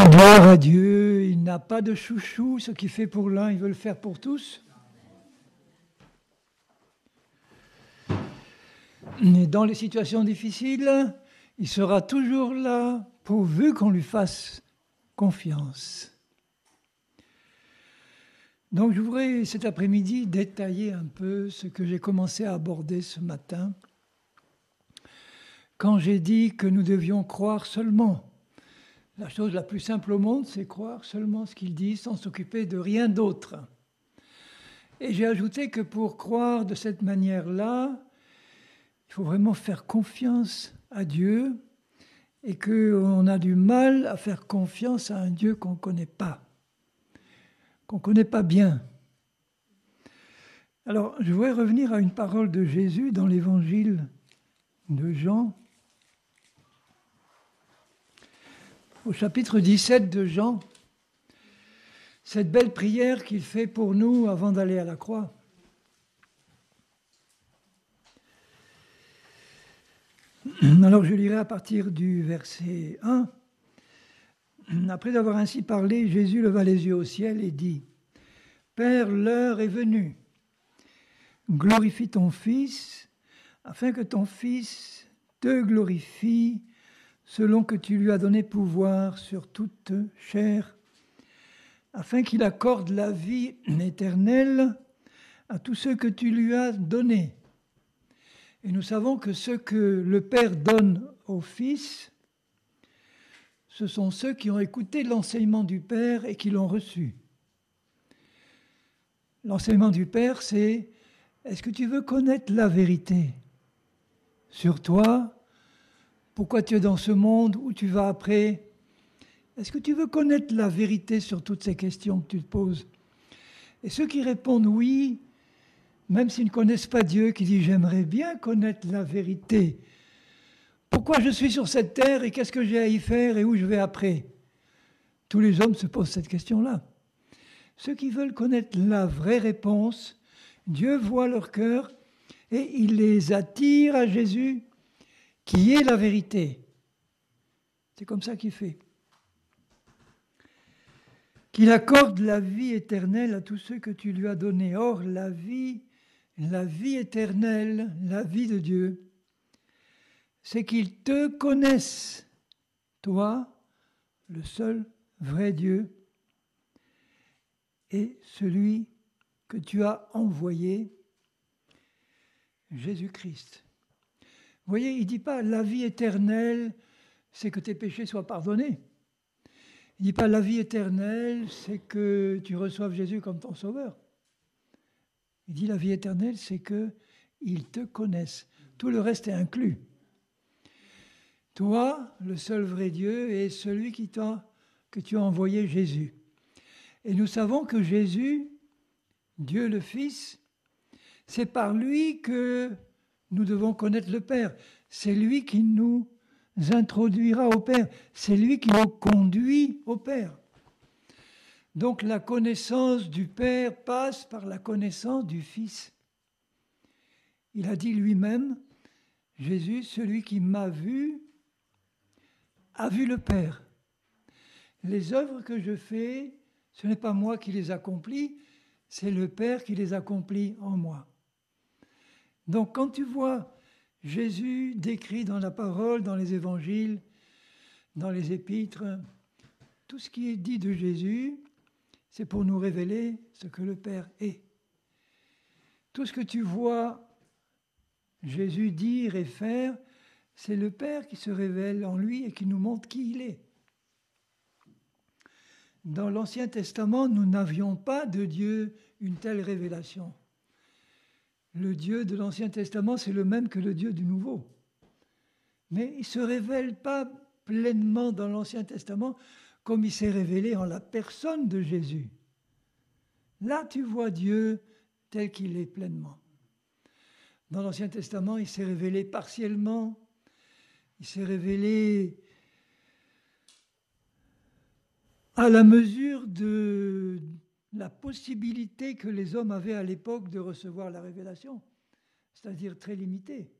Gloire à Dieu, il n'a pas de chouchou, ce qu'il fait pour l'un, il veut le faire pour tous. Et dans les situations difficiles, il sera toujours là, pourvu qu'on lui fasse confiance. Donc je voudrais cet après-midi détailler un peu ce que j'ai commencé à aborder ce matin, quand j'ai dit que nous devions croire seulement. La chose la plus simple au monde, c'est croire seulement ce qu'il dit sans s'occuper de rien d'autre. Et j'ai ajouté que pour croire de cette manière-là, il faut vraiment faire confiance à Dieu et qu'on a du mal à faire confiance à un Dieu qu'on ne connaît pas bien. Alors, je voudrais revenir à une parole de Jésus dans l'évangile de Jean, au chapitre 17 de Jean, cette belle prière qu'il fait pour nous avant d'aller à la croix. Alors je lirai à partir du verset 1. Après avoir ainsi parlé, Jésus leva les yeux au ciel et dit : « Père, l'heure est venue. Glorifie ton Fils, afin que ton Fils te glorifie, selon que tu lui as donné pouvoir sur toute chair, afin qu'il accorde la vie éternelle à tous ceux que tu lui as donnés. Et nous savons que ce que le Père donne au Fils, ce sont ceux qui ont écouté l'enseignement du Père et qui l'ont reçu. L'enseignement du Père, c'est : est-ce que tu veux connaître la vérité sur toi ? Pourquoi tu es dans ce monde ? Où tu vas après ? Est-ce que tu veux connaître la vérité sur toutes ces questions que tu te poses ? Et ceux qui répondent oui, même s'ils ne connaissent pas Dieu, qui disent : j'aimerais bien connaître la vérité. Pourquoi je suis sur cette terre et qu'est-ce que j'ai à y faire et où je vais après ? Tous les hommes se posent cette question-là. Ceux qui veulent connaître la vraie réponse, Dieu voit leur cœur et il les attire à Jésus, qui est la vérité. C'est comme ça qu'il fait. Qu'il accorde la vie éternelle à tous ceux que tu lui as donnés. Or, la vie éternelle, la vie de Dieu, c'est qu'ils te connaissent, toi, le seul vrai Dieu, et celui que tu as envoyé, Jésus-Christ. Vous voyez, il ne dit pas la vie éternelle, c'est que tes péchés soient pardonnés. Il ne dit pas la vie éternelle, c'est que tu reçoives Jésus comme ton sauveur. Il dit la vie éternelle, c'est qu'ils te connaissent. Tout le reste est inclus. Toi, le seul vrai Dieu, et celui que tu as envoyé, Jésus. Et nous savons que Jésus, Dieu le Fils, c'est par lui que nous devons connaître le Père. C'est lui qui nous introduira au Père. C'est lui qui nous conduit au Père. Donc la connaissance du Père passe par la connaissance du Fils. Il a dit lui-même, Jésus, celui qui m'a vu, a vu le Père. Les œuvres que je fais, ce n'est pas moi qui les accomplis, c'est le Père qui les accomplit en moi. Donc quand tu vois Jésus décrit dans la parole, dans les évangiles, dans les épîtres, tout ce qui est dit de Jésus, c'est pour nous révéler ce que le Père est. Tout ce que tu vois Jésus dire et faire, c'est le Père qui se révèle en lui et qui nous montre qui il est. Dans l'Ancien Testament, nous n'avions pas de Dieu une telle révélation. Le Dieu de l'Ancien Testament, c'est le même que le Dieu du Nouveau. Mais il ne se révèle pas pleinement dans l'Ancien Testament comme il s'est révélé en la personne de Jésus. Là, tu vois Dieu tel qu'il est pleinement. Dans l'Ancien Testament, il s'est révélé partiellement, il s'est révélé à la mesure de la possibilité que les hommes avaient à l'époque de recevoir la révélation, c'est-à-dire très limitée.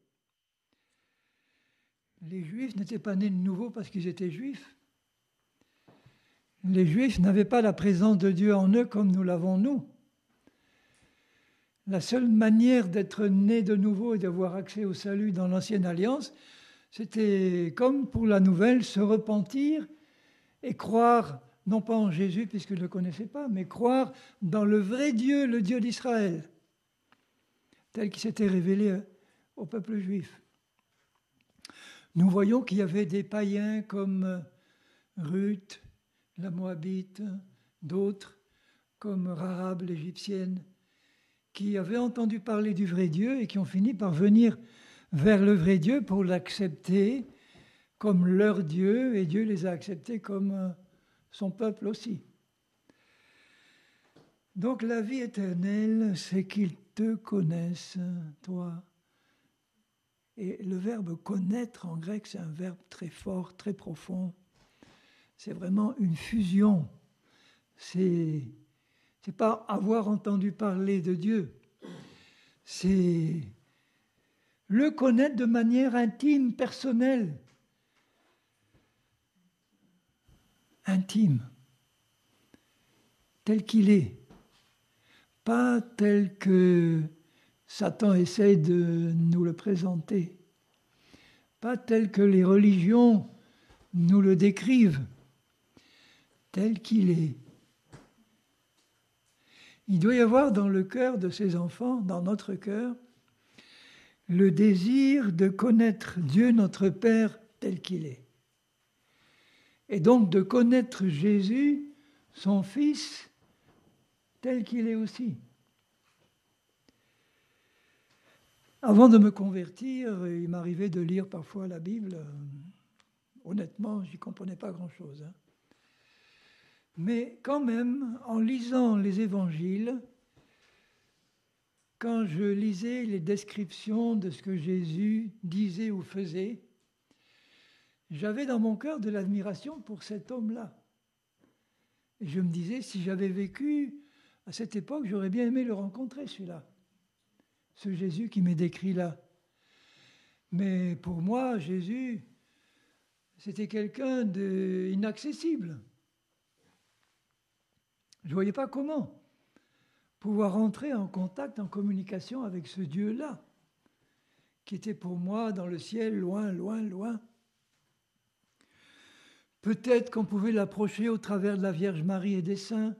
Les Juifs n'étaient pas nés de nouveau parce qu'ils étaient Juifs. les Juifs n'avaient pas la présence de Dieu en eux comme nous l'avons nous. La seule manière d'être né de nouveau et d'avoir accès au salut dans l'Ancienne Alliance, c'était comme pour la Nouvelle, se repentir et croire, non pas en Jésus puisqu'ils ne le connaissaient pas, mais croire dans le vrai Dieu, le Dieu d'Israël, tel qu'il s'était révélé au peuple juif. Nous voyons qu'il y avait des païens comme Ruth, la Moabite, d'autres comme Rahab l'Égyptienne, qui avaient entendu parler du vrai Dieu et qui ont fini par venir vers le vrai Dieu pour l'accepter comme leur Dieu, et Dieu les a acceptés comme son peuple aussi. Donc la vie éternelle, c'est qu'ils te connaissent, toi. Et le verbe connaître en grec, c'est un verbe très fort, très profond. C'est vraiment une fusion. C'est pas avoir entendu parler de Dieu. C'est le connaître de manière intime, personnelle. Intime. Tel qu'il est. Pas tel que Satan essaie de nous le présenter. Pas tel que les religions nous le décrivent. Tel qu'il est. Il doit y avoir dans le cœur de ces enfants, dans notre cœur, le désir de connaître Dieu notre Père tel qu'il est. Et donc de connaître Jésus, son Fils, tel qu'il est aussi. Avant de me convertir, il m'arrivait de lire parfois la Bible. Honnêtement, je n'y comprenais pas grand-chose. Mais quand même, en lisant les évangiles, quand je lisais les descriptions de ce que Jésus disait ou faisait, j'avais dans mon cœur de l'admiration pour cet homme-là. Et je me disais, si j'avais vécu à cette époque, j'aurais bien aimé le rencontrer, celui-là. Ce Jésus qui m'est décrit là. Mais pour moi, Jésus, c'était quelqu'un d'inaccessible. Je ne voyais pas comment pouvoir entrer en contact, en communication avec ce Dieu-là, qui était pour moi dans le ciel, loin, loin, loin. Peut-être qu'on pouvait l'approcher au travers de la Vierge Marie et des saints,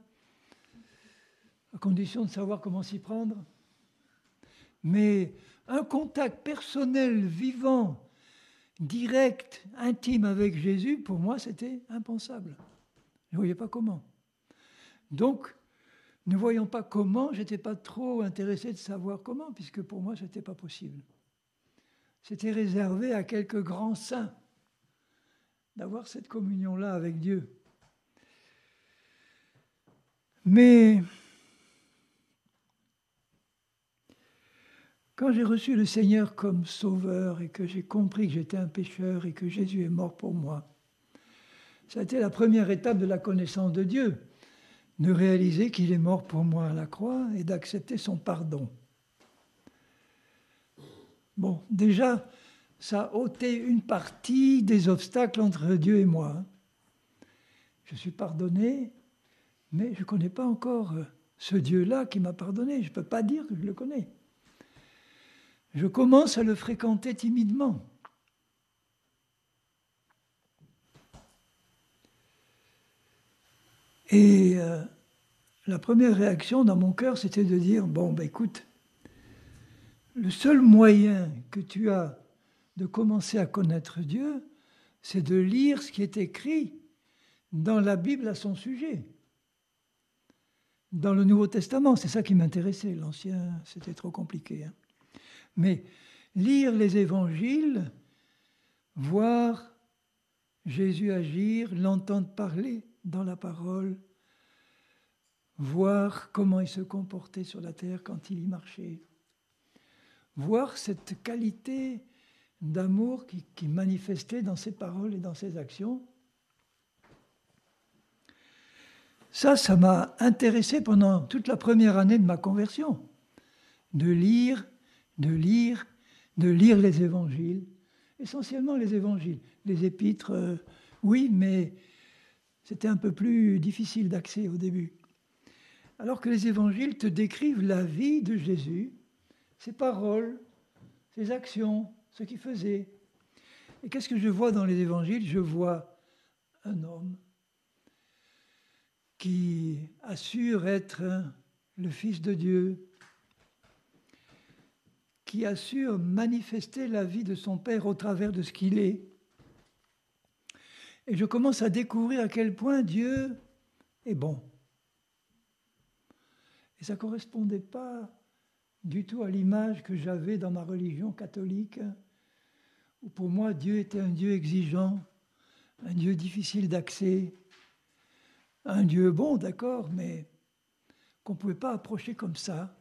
à condition de savoir comment s'y prendre. Mais un contact personnel, vivant, direct, intime avec Jésus, pour moi, c'était impensable. Je ne voyais pas comment. Donc, ne voyant pas comment, je n'étais pas trop intéressé de savoir comment, puisque pour moi, ce n'était pas possible. C'était réservé à quelques grands saints d'avoir cette communion-là avec Dieu. Mais quand j'ai reçu le Seigneur comme sauveur et que j'ai compris que j'étais un pécheur et que Jésus est mort pour moi, ça a été la première étape de la connaissance de Dieu, de réaliser qu'il est mort pour moi à la croix et d'accepter son pardon. Bon, déjà, ça a ôté une partie des obstacles entre Dieu et moi. Je suis pardonné, mais je ne connais pas encore ce Dieu-là qui m'a pardonné. Je ne peux pas dire que je le connais. Je commence à le fréquenter timidement. Et la première réaction dans mon cœur, c'était de dire, bon, ben écoute, le seul moyen que tu as de commencer à connaître Dieu, c'est de lire ce qui est écrit dans la Bible à son sujet. Dans le Nouveau Testament, c'est ça qui m'intéressait. L'Ancien, c'était trop compliqué. Mais lire les évangiles, voir Jésus agir, l'entendre parler dans la parole, voir comment il se comportait sur la terre quand il y marchait, voir cette qualité d'amour qui manifestait dans ses paroles et dans ses actions. Ça m'a intéressé pendant toute la première année de ma conversion, de lire les évangiles, essentiellement les évangiles. Les épîtres, oui, mais c'était un peu plus difficile d'accès au début. Alors que les évangiles te décrivent la vie de Jésus, ses paroles, ses actions, ce qu'il faisait. Et qu'est-ce que je vois dans les évangiles? Je vois un homme qui assure être le Fils de Dieu, qui assure manifester la vie de son Père au travers de ce qu'il est. Et je commence à découvrir à quel point Dieu est bon. Et ça ne correspondait pas du tout à l'image que j'avais dans ma religion catholique, où pour moi Dieu était un Dieu exigeant, un Dieu difficile d'accès, un Dieu bon, d'accord, mais qu'on ne pouvait pas approcher comme ça.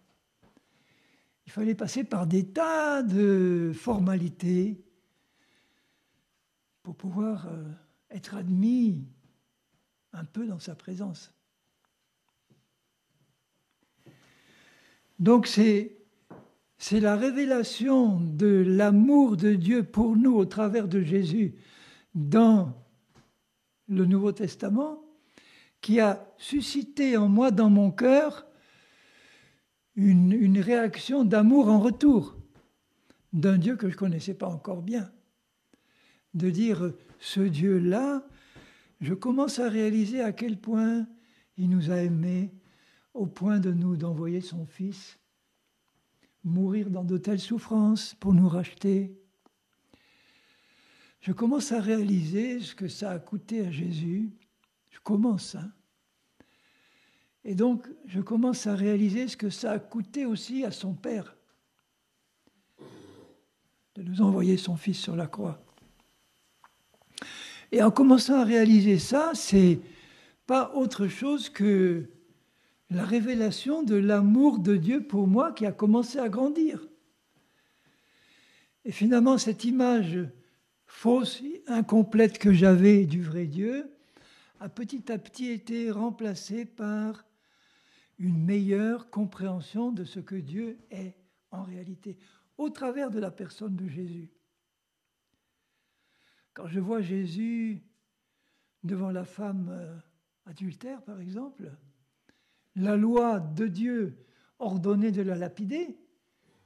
Il fallait passer par des tas de formalités pour pouvoir être admis un peu dans sa présence. Donc c'est la révélation de l'amour de Dieu pour nous au travers de Jésus dans le Nouveau Testament qui a suscité en moi, dans mon cœur, une réaction d'amour en retour d'un Dieu que je ne connaissais pas encore bien. De dire, ce Dieu-là, je commence à réaliser à quel point il nous a aimés, au point d'envoyer son Fils mourir dans de telles souffrances pour nous racheter. Je commence à réaliser ce que ça a coûté à Jésus. Je commence, Et donc, je commence à réaliser ce que ça a coûté aussi à son Père de nous envoyer son Fils sur la croix. Et en commençant à réaliser ça, c'est pas autre chose que la révélation de l'amour de Dieu pour moi qui a commencé à grandir. Et finalement, cette image fausse, incomplète que j'avais du vrai Dieu, a petit à petit été remplacée par une meilleure compréhension de ce que Dieu est en réalité, au travers de la personne de Jésus. Quand je vois Jésus devant la femme adultère, par exemple, la loi de Dieu ordonnait de la lapider,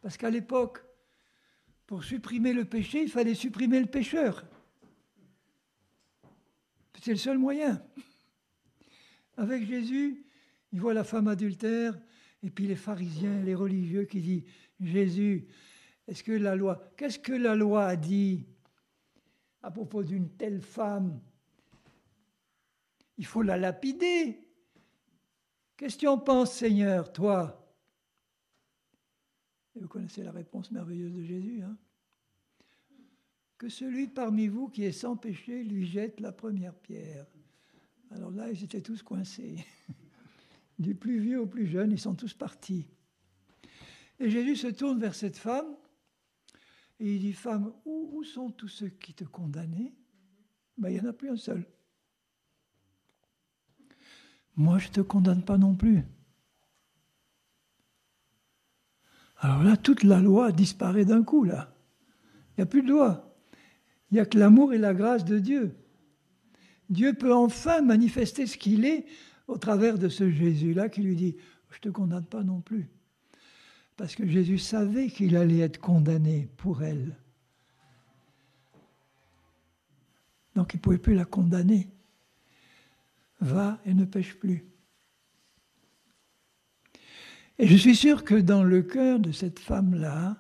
parce qu'à l'époque, pour supprimer le péché, il fallait supprimer le pécheur. C'est le seul moyen. Avec Jésus, il voit la femme adultère, et puis les pharisiens, les religieux qui disent « Jésus, qu'est-ce que la loi a dit à propos d'une telle femme? Il faut la lapider. Qu'est-ce que tu en penses, Seigneur, toi ?» Et vous connaissez la réponse merveilleuse de Jésus. Que celui parmi vous qui est sans péché lui jette la première pierre. Alors là, ils étaient tous coincés. Du plus vieux au plus jeune, ils sont tous partis. Et Jésus se tourne vers cette femme et il dit « Femme, où sont tous ceux qui te condamnaient ?» Il n'y en a plus un seul. Moi, je ne te condamne pas non plus. Alors là, toute la loi disparaît d'un coup, là. Il n'y a plus de loi. Il n'y a que l'amour et la grâce de Dieu. Dieu peut enfin manifester ce qu'il est au travers de ce Jésus-là qui lui dit « Je ne te condamne pas non plus ». Parce que Jésus savait qu'il allait être condamné pour elle. Donc il ne pouvait plus la condamner. Va et ne pêche plus. Et je suis sûr que dans le cœur de cette femme-là,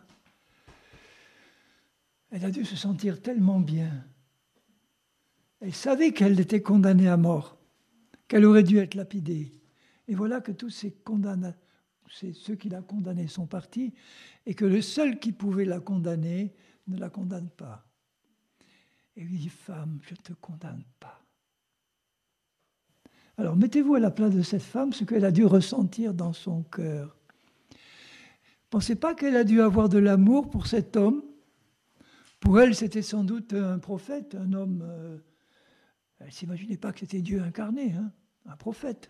elle a dû se sentir tellement bien. Elle savait qu'elle était condamnée à mort, qu'elle aurait dû être lapidée. Et voilà que tous ceux qui la condamnaient sont partis, et que le seul qui pouvait la condamner ne la condamne pas. Et lui dit « Femme, je ne te condamne pas. » Alors mettez-vous à la place de cette femme, ce qu'elle a dû ressentir dans son cœur. Pensez pas qu'elle a dû avoir de l'amour pour cet homme. Pour elle, c'était sans doute un prophète, un homme. Elle ne s'imaginait pas que c'était Dieu incarné, un prophète.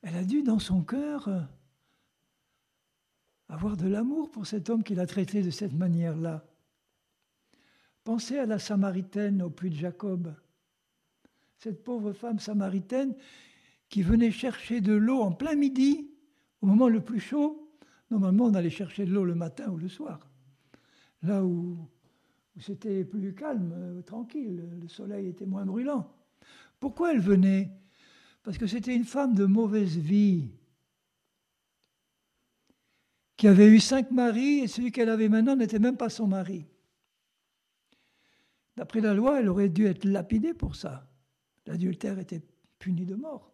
Elle a dû, dans son cœur, avoir de l'amour pour cet homme qui l'a traité de cette manière-là. Pensez à la Samaritaine au puits de Jacob. cette pauvre femme samaritaine qui venait chercher de l'eau en plein midi, au moment le plus chaud. Normalement, on allait chercher de l'eau le matin ou le soir, là où c'était plus calme, tranquille, le soleil était moins brûlant. Pourquoi elle venait? Parce que c'était une femme de mauvaise vie, qui avait eu 5 maris, et celui qu'elle avait maintenant n'était même pas son mari. D'après la loi, elle aurait dû être lapidée pour ça. L'adultère était puni de mort.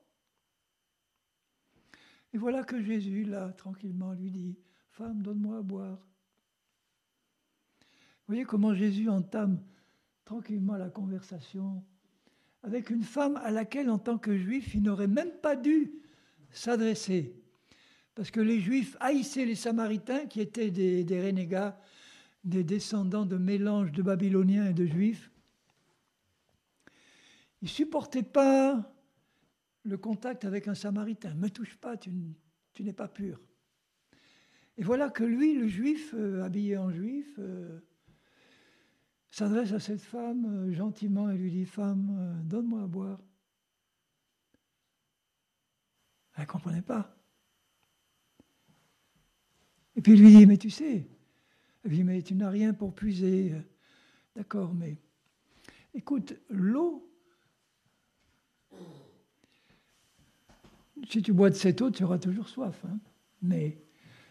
Et voilà que Jésus, là, tranquillement, lui dit « Femme, donne-moi à boire ». Vous voyez comment Jésus entame tranquillement la conversation avec une femme à laquelle, en tant que juif, il n'aurait même pas dû s'adresser. Parce que les Juifs haïssaient les Samaritains, qui étaient des renégats, des descendants de mélange de Babyloniens et de Juifs. Ils ne supportaient pas le contact avec un Samaritain. « Ne me touche pas, tu n'es pas pur. » Et voilà que lui, le Juif, habillé en Juif, s'adresse à cette femme gentiment et lui dit « Femme, donne-moi à boire. » Elle ne comprenait pas. Et puis il lui dit « Mais tu sais, elle dit, mais tu n'as rien pour puiser. » D'accord, mais écoute, l'eau, si tu bois de cette eau, tu auras toujours soif. Hein. Mais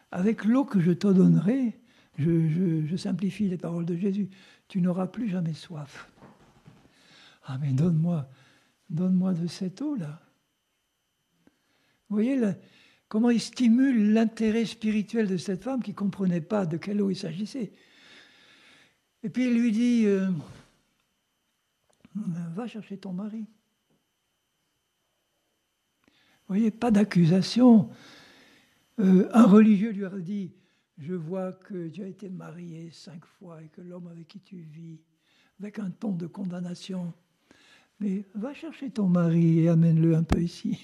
avec l'eau que je te donnerai, je simplifie les paroles de Jésus, tu n'auras plus jamais soif. Ah, mais donne-moi de cette eau-là. Vous voyez comment il stimule l'intérêt spirituel de cette femme qui ne comprenait pas de quelle eau il s'agissait. Et puis il lui dit, va chercher ton mari. Vous voyez, pas d'accusation. Un religieux lui a dit, je vois que tu as été marié 5 fois et que l'homme avec qui tu vis, avec un ton de condamnation, mais va chercher ton mari et amène-le un peu ici.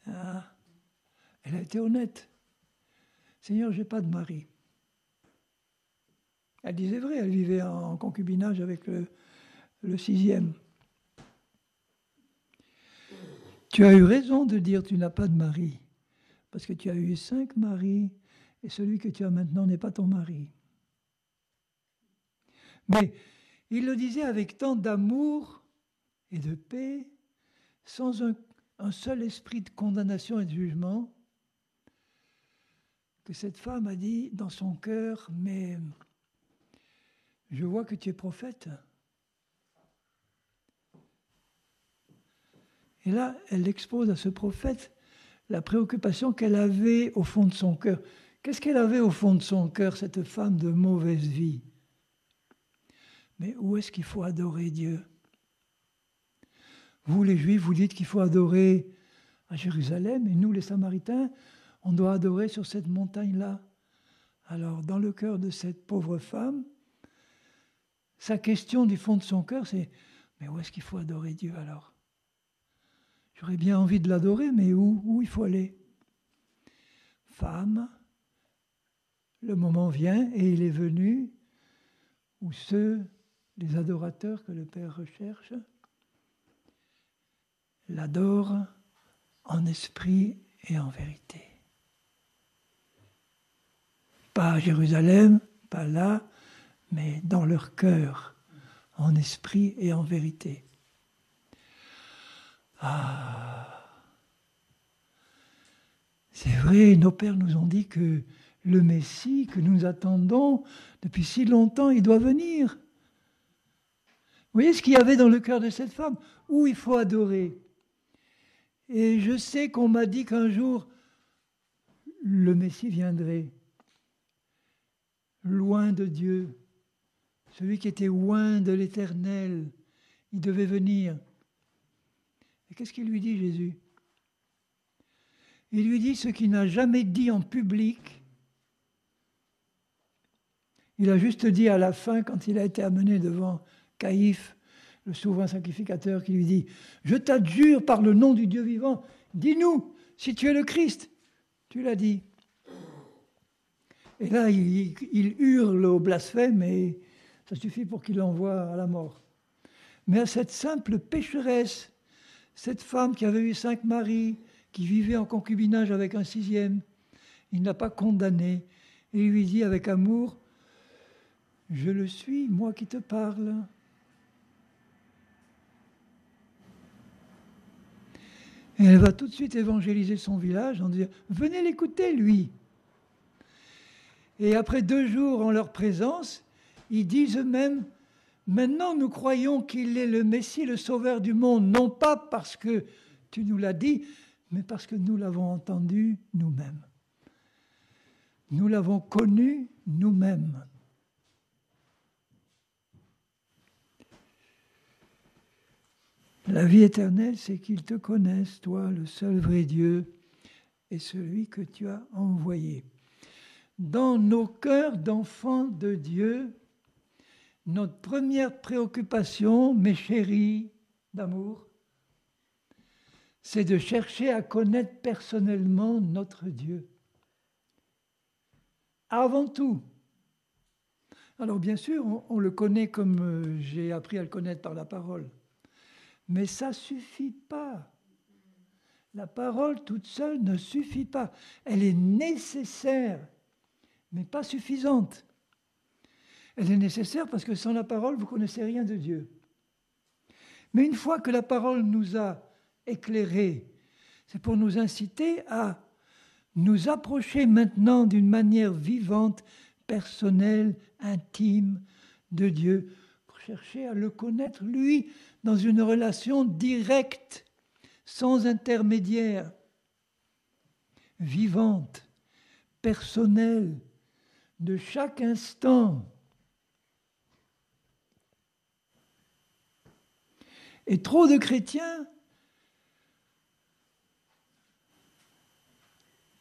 Ah, elle a été honnête. Seigneur, je n'ai pas de mari. Elle disait vrai, elle vivait en concubinage avec le 6e. Tu as eu raison de dire tu n'as pas de mari, parce que tu as eu 5 maris, et celui que tu as maintenant n'est pas ton mari. Mais il le disait avec tant d'amour et de paix, sans un seul esprit de condamnation et de jugement, que cette femme a dit dans son cœur, mais je vois que tu es prophète. Et là, elle expose à ce prophète la préoccupation qu'elle avait au fond de son cœur. Qu'est-ce qu'elle avait au fond de son cœur, cette femme de mauvaise vie? Mais où est-ce qu'il faut adorer Dieu? Vous, les Juifs, vous dites qu'il faut adorer à Jérusalem, et nous, les Samaritains, on doit adorer sur cette montagne-là. Alors, dans le cœur de cette pauvre femme, sa question du fond de son cœur, c'est « Mais où est-ce qu'il faut adorer Dieu alors ?» J'aurais bien envie de l'adorer, mais où il faut aller? Femme, le moment vient, et il est venu, où les adorateurs que le Père recherche, l'adorent en esprit et en vérité. Pas à Jérusalem, pas là, mais dans leur cœur, en esprit et en vérité. Ah, c'est vrai, nos pères nous ont dit que le Messie que nous attendons depuis si longtemps, il doit venir. Vous voyez ce qu'il y avait dans le cœur de cette femme? Où il faut adorer. Et je sais qu'on m'a dit qu'un jour, le Messie viendrait, loin de Dieu, celui qui était loin de l'Éternel, il devait venir. Et qu'est-ce qu'il lui dit, Jésus? Il lui dit ce qu'il n'a jamais dit en public. Il a juste dit à la fin, quand il a été amené devant Caïphe, le souverain sacrificateur, qui lui dit « Je t'adjure par le nom du Dieu vivant, dis-nous si tu es le Christ. » Tu l'as dit. Et là, il hurle au blasphème et ça suffit pour qu'il l'envoie à la mort. mais à cette simple pécheresse, cette femme qui avait eu 5 maris, qui vivait en concubinage avec un 6e. Il n'a pas condamné. Et il lui dit avec amour, « Je le suis, moi qui te parle. » Et elle va tout de suite évangéliser son village en disant « Venez l'écouter, lui !» Et après 2 jours en leur présence, ils disent eux-mêmes « Maintenant nous croyons qu'il est le Messie, le Sauveur du monde, non pas parce que tu nous l'as dit, mais parce que nous l'avons entendu nous-mêmes. Nous l'avons connu nous-mêmes. » La vie éternelle, c'est qu'ils te connaissent, toi, le seul vrai Dieu, et celui que tu as envoyé. Dans nos cœurs d'enfants de Dieu, notre première préoccupation, mes chéris d'amour, c'est de chercher à connaître personnellement notre Dieu. Avant tout. Alors bien sûr, on le connaît comme j'ai appris à le connaître par la parole. Mais ça ne suffit pas. La parole toute seule ne suffit pas. Elle est nécessaire, mais pas suffisante. Elle est nécessaire parce que sans la parole, vous ne connaissez rien de Dieu. Mais une fois que la parole nous a éclairés, c'est pour nous inciter à nous approcher maintenant d'une manière vivante, personnelle, intime de Dieu, pour chercher à le connaître, lui, dans une relation directe, sans intermédiaire, vivante, personnelle, de chaque instant. Et trop de chrétiens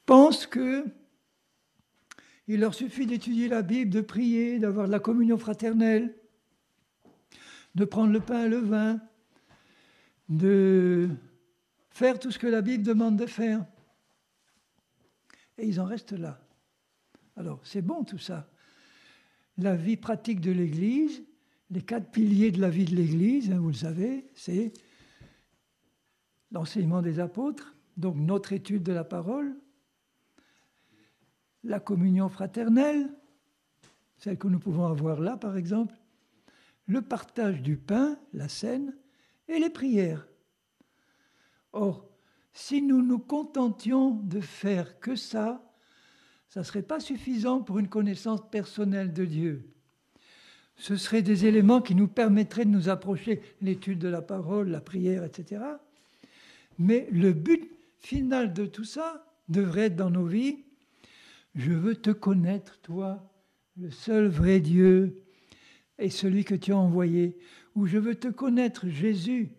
pensent qu'il leur suffit d'étudier la Bible, de prier, d'avoir de la communion fraternelle, de prendre le pain et le vin, de faire tout ce que la Bible demande de faire. Et ils en restent là. Alors, c'est bon tout ça. La vie pratique de l'Église, les 4 piliers de la vie de l'Église, vous le savez, c'est l'enseignement des apôtres, donc notre étude de la parole, la communion fraternelle, celle que nous pouvons avoir là par exemple, le partage du pain, la scène, et les prières. Or, si nous nous contentions de faire que ça ne serait pas suffisant pour une connaissance personnelle de Dieu. Ce seraient des éléments qui nous permettraient de nous approcher, l'étude de la parole, la prière, etc. Mais le but final de tout ça devrait être dans nos vies, je veux te connaître, toi, le seul vrai Dieu, et celui que tu as envoyé, ou je veux te connaître, Jésus,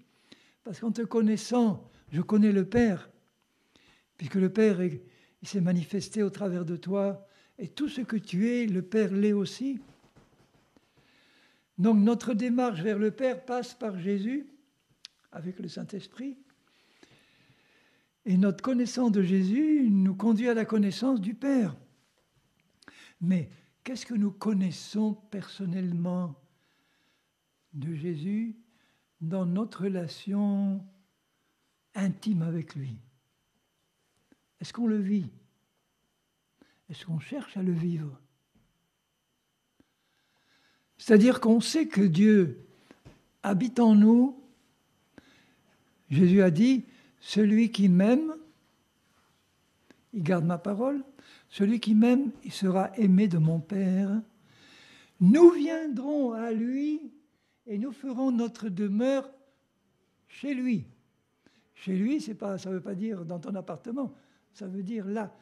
parce qu'en te connaissant, je connais le Père, puisque le Père il s'est manifesté au travers de toi, et tout ce que tu es, le Père l'est aussi. Donc notre démarche vers le Père passe par Jésus, avec le Saint-Esprit, et notre connaissance de Jésus nous conduit à la connaissance du Père. Mais qu'est-ce que nous connaissons personnellement de Jésus dans notre relation intime avec lui? Est-ce qu'on le vit? Est-ce qu'on cherche à le vivre? C'est-à-dire qu'on sait que Dieu habite en nous. Jésus a dit, celui qui m'aime, il garde ma parole. Celui qui m'aime, il sera aimé de mon Père. Nous viendrons à lui et nous ferons notre demeure chez lui. Chez lui, ça ne veut pas dire dans ton appartement, ça veut dire là,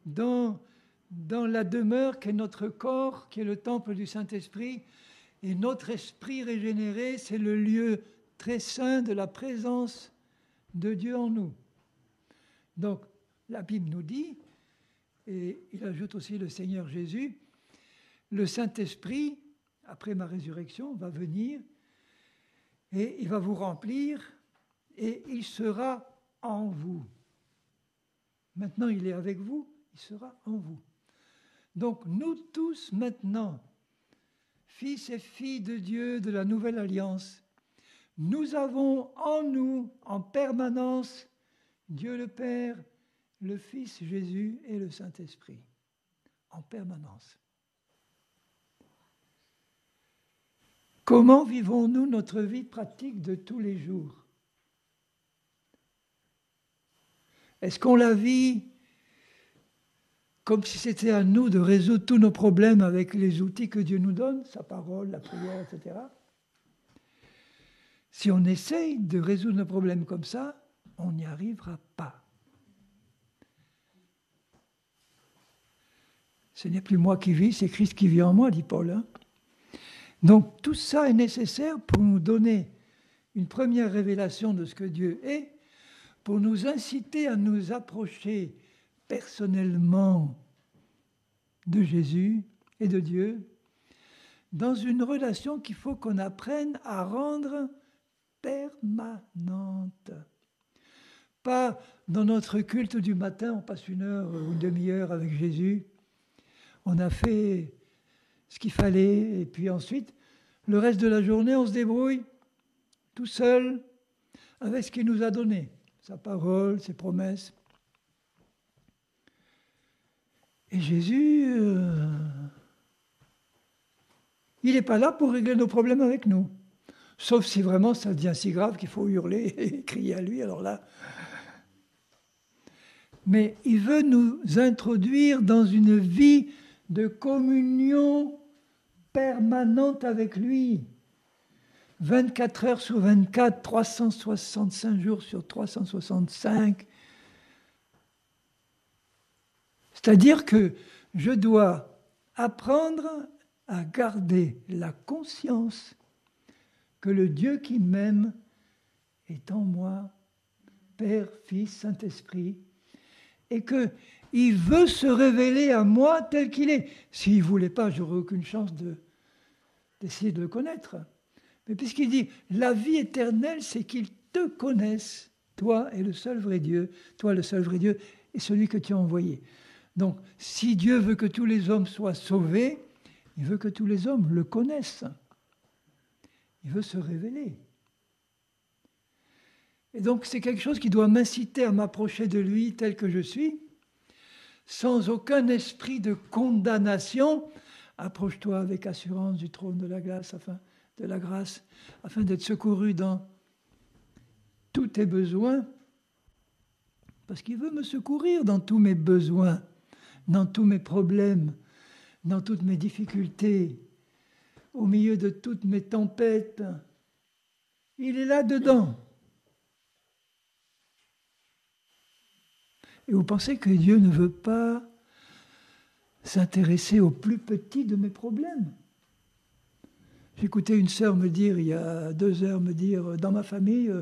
dans la demeure qui est notre corps, qui est le temple du Saint-Esprit, et notre esprit régénéré, c'est le lieu très saint de la présence de Dieu en nous. Donc, la Bible nous dit, et il ajoute aussi le Seigneur Jésus, le Saint-Esprit, après ma résurrection, va venir et il va vous remplir et il sera en vous. Maintenant, il est avec vous, il sera en vous. Donc, nous tous maintenant, fils et filles de Dieu de la Nouvelle Alliance, nous avons en nous, en permanence, Dieu le Père, le Fils Jésus et le Saint-Esprit. En permanence. Comment vivons-nous notre vie pratique de tous les jours? Est-ce qu'on la vit comme si c'était à nous de résoudre tous nos problèmes avec les outils que Dieu nous donne, sa parole, la prière, etc. Si on essaye de résoudre nos problèmes comme ça, on n'y arrivera pas. Ce n'est plus moi qui vis, c'est Christ qui vit en moi, dit Paul. Hein. Donc tout ça est nécessaire pour nous donner une première révélation de ce que Dieu est, pour nous inciter à nous approcher personnellement de Jésus et de Dieu, dans une relation qu'il faut qu'on apprenne à rendre permanente. Pas dans notre culte du matin, on passe 1 heure ou une demi-heure avec Jésus, on a fait ce qu'il fallait, et puis ensuite, le reste de la journée, on se débrouille tout seul avec ce qu'il nous a donné, sa parole, ses promesses. Et Jésus, il n'est pas là pour régler nos problèmes avec nous. Sauf si vraiment ça devient si grave qu'il faut hurler et crier à lui, alors là. Mais il veut nous introduire dans une vie de communion permanente avec lui. 24 heures sur 24, 365 jours sur 365. C'est-à-dire que je dois apprendre à garder la conscience que le Dieu qui m'aime est en moi, Père, Fils, Saint-Esprit, et qu'il veut se révéler à moi tel qu'il est. S'il ne voulait pas, je n'aurais aucune chance d'essayer de le connaître. Mais puisqu'il dit, la vie éternelle, c'est qu'il te connaisse, toi et le seul vrai Dieu, toi le seul vrai Dieu, et celui que tu as envoyé. Donc, si Dieu veut que tous les hommes soient sauvés, il veut que tous les hommes le connaissent. Il veut se révéler. Et donc, c'est quelque chose qui doit m'inciter à m'approcher de lui tel que je suis, sans aucun esprit de condamnation. Approche-toi avec assurance du trône de la grâce afin d'être secouru dans tous tes besoins, parce qu'il veut me secourir dans tous mes besoins, dans tous mes problèmes, dans toutes mes difficultés, au milieu de toutes mes tempêtes. Il est là-dedans. Et vous pensez que Dieu ne veut pas s'intéresser aux plus petits de mes problèmes? J'écoutais une sœur me dire, il y a 2 heures, me dire, dans ma famille,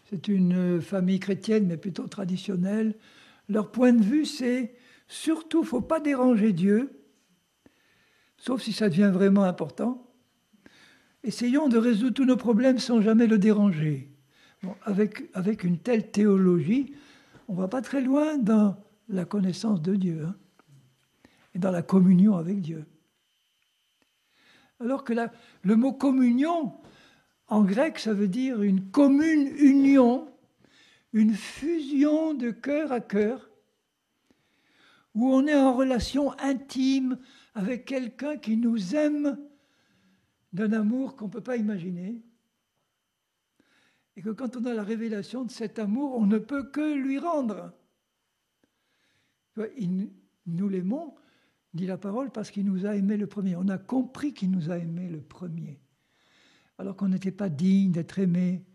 c'est une famille chrétienne, mais plutôt traditionnelle, leur point de vue, c'est surtout, il ne faut pas déranger Dieu, sauf si ça devient vraiment important. Essayons de résoudre tous nos problèmes sans jamais le déranger. Bon, avec une telle théologie, on ne va pas très loin dans la connaissance de Dieu, hein, et dans la communion avec Dieu. Alors que le mot communion, en grec, ça veut dire une commune union, une fusion de cœur à cœur, où on est en relation intime avec quelqu'un qui nous aime d'un amour qu'on ne peut pas imaginer, et que quand on a la révélation de cet amour, on ne peut que lui rendre. Nous l'aimons, dit la parole, parce qu'il nous a aimés le premier. On a compris qu'il nous a aimés le premier. Alors qu'on n'était pas digne d'être aimé,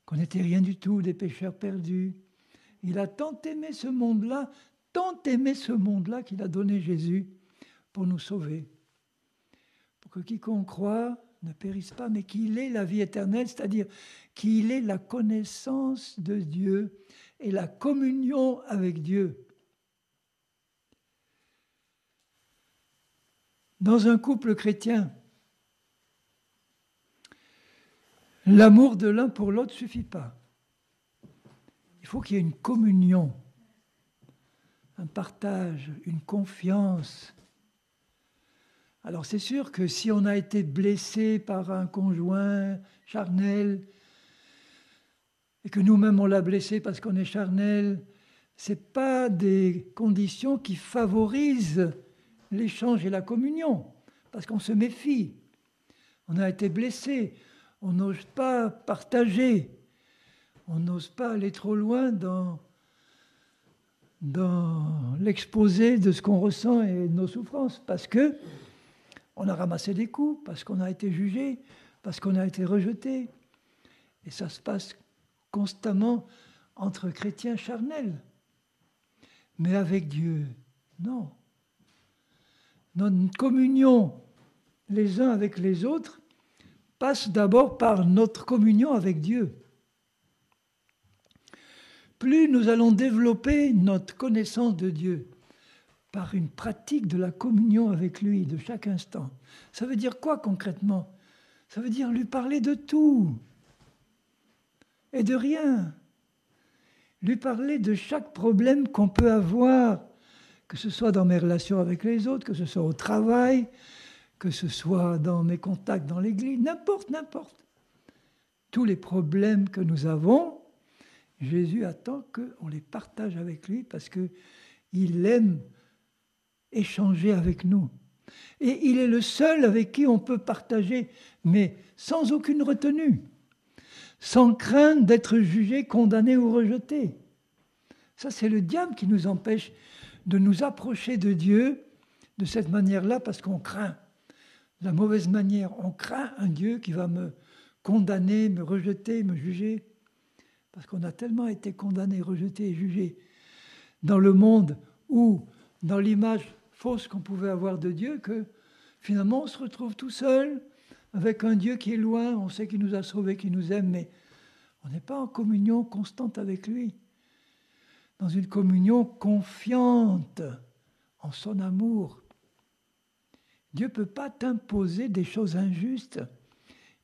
qu'on n'était rien du tout, des pécheurs perdus. Il a tant aimé ce monde-là qu'il a donné Jésus pour nous sauver. Pour que quiconque croit ne périsse pas, mais qu'il ait la vie éternelle, c'est-à-dire qu'il ait la connaissance de Dieu et la communion avec Dieu. Dans un couple chrétien, l'amour de l'un pour l'autre ne suffit pas. Il faut qu'il y ait une communion, un partage, une confiance. Alors c'est sûr que si on a été blessé par un conjoint charnel, et que nous-mêmes on l'a blessé parce qu'on est charnel, ce n'est pas des conditions qui favorisent l'échange et la communion, parce qu'on se méfie. On a été blessé, on n'ose pas partager, on n'ose pas aller trop loin dans l'exposé de ce qu'on ressent et de nos souffrances, parce que on a ramassé des coups, parce qu'on a été jugé, parce qu'on a été rejeté. Et ça se passe constamment entre chrétiens charnels. Mais avec Dieu, non. Notre communion les uns avec les autres passe d'abord par notre communion avec Dieu. Plus nous allons développer notre connaissance de Dieu par une pratique de la communion avec lui de chaque instant. Ça veut dire quoi concrètement? Ça veut dire lui parler de tout et de rien. Lui parler de chaque problème qu'on peut avoir, que ce soit dans mes relations avec les autres, que ce soit au travail, que ce soit dans mes contacts dans l'église, n'importe. Tous les problèmes que nous avons, Jésus attend qu'on les partage avec lui parce qu'il aime échanger avec nous. Et il est le seul avec qui on peut partager, mais sans aucune retenue, sans crainte d'être jugé, condamné ou rejeté. Ça, c'est le diable qui nous empêche de nous approcher de Dieu de cette manière-là, parce qu'on craint la mauvaise manière. On craint un Dieu qui va me condamner, me rejeter, me juger, parce qu'on a tellement été condamné, rejeté et jugé dans le monde ou dans l'image fausse qu'on pouvait avoir de Dieu, que finalement on se retrouve tout seul avec un Dieu qui est loin. On sait qu'il nous a sauvés, qu'il nous aime, mais on n'est pas en communion constante avec lui, dans une communion confiante en son amour. Dieu ne peut pas t'imposer des choses injustes.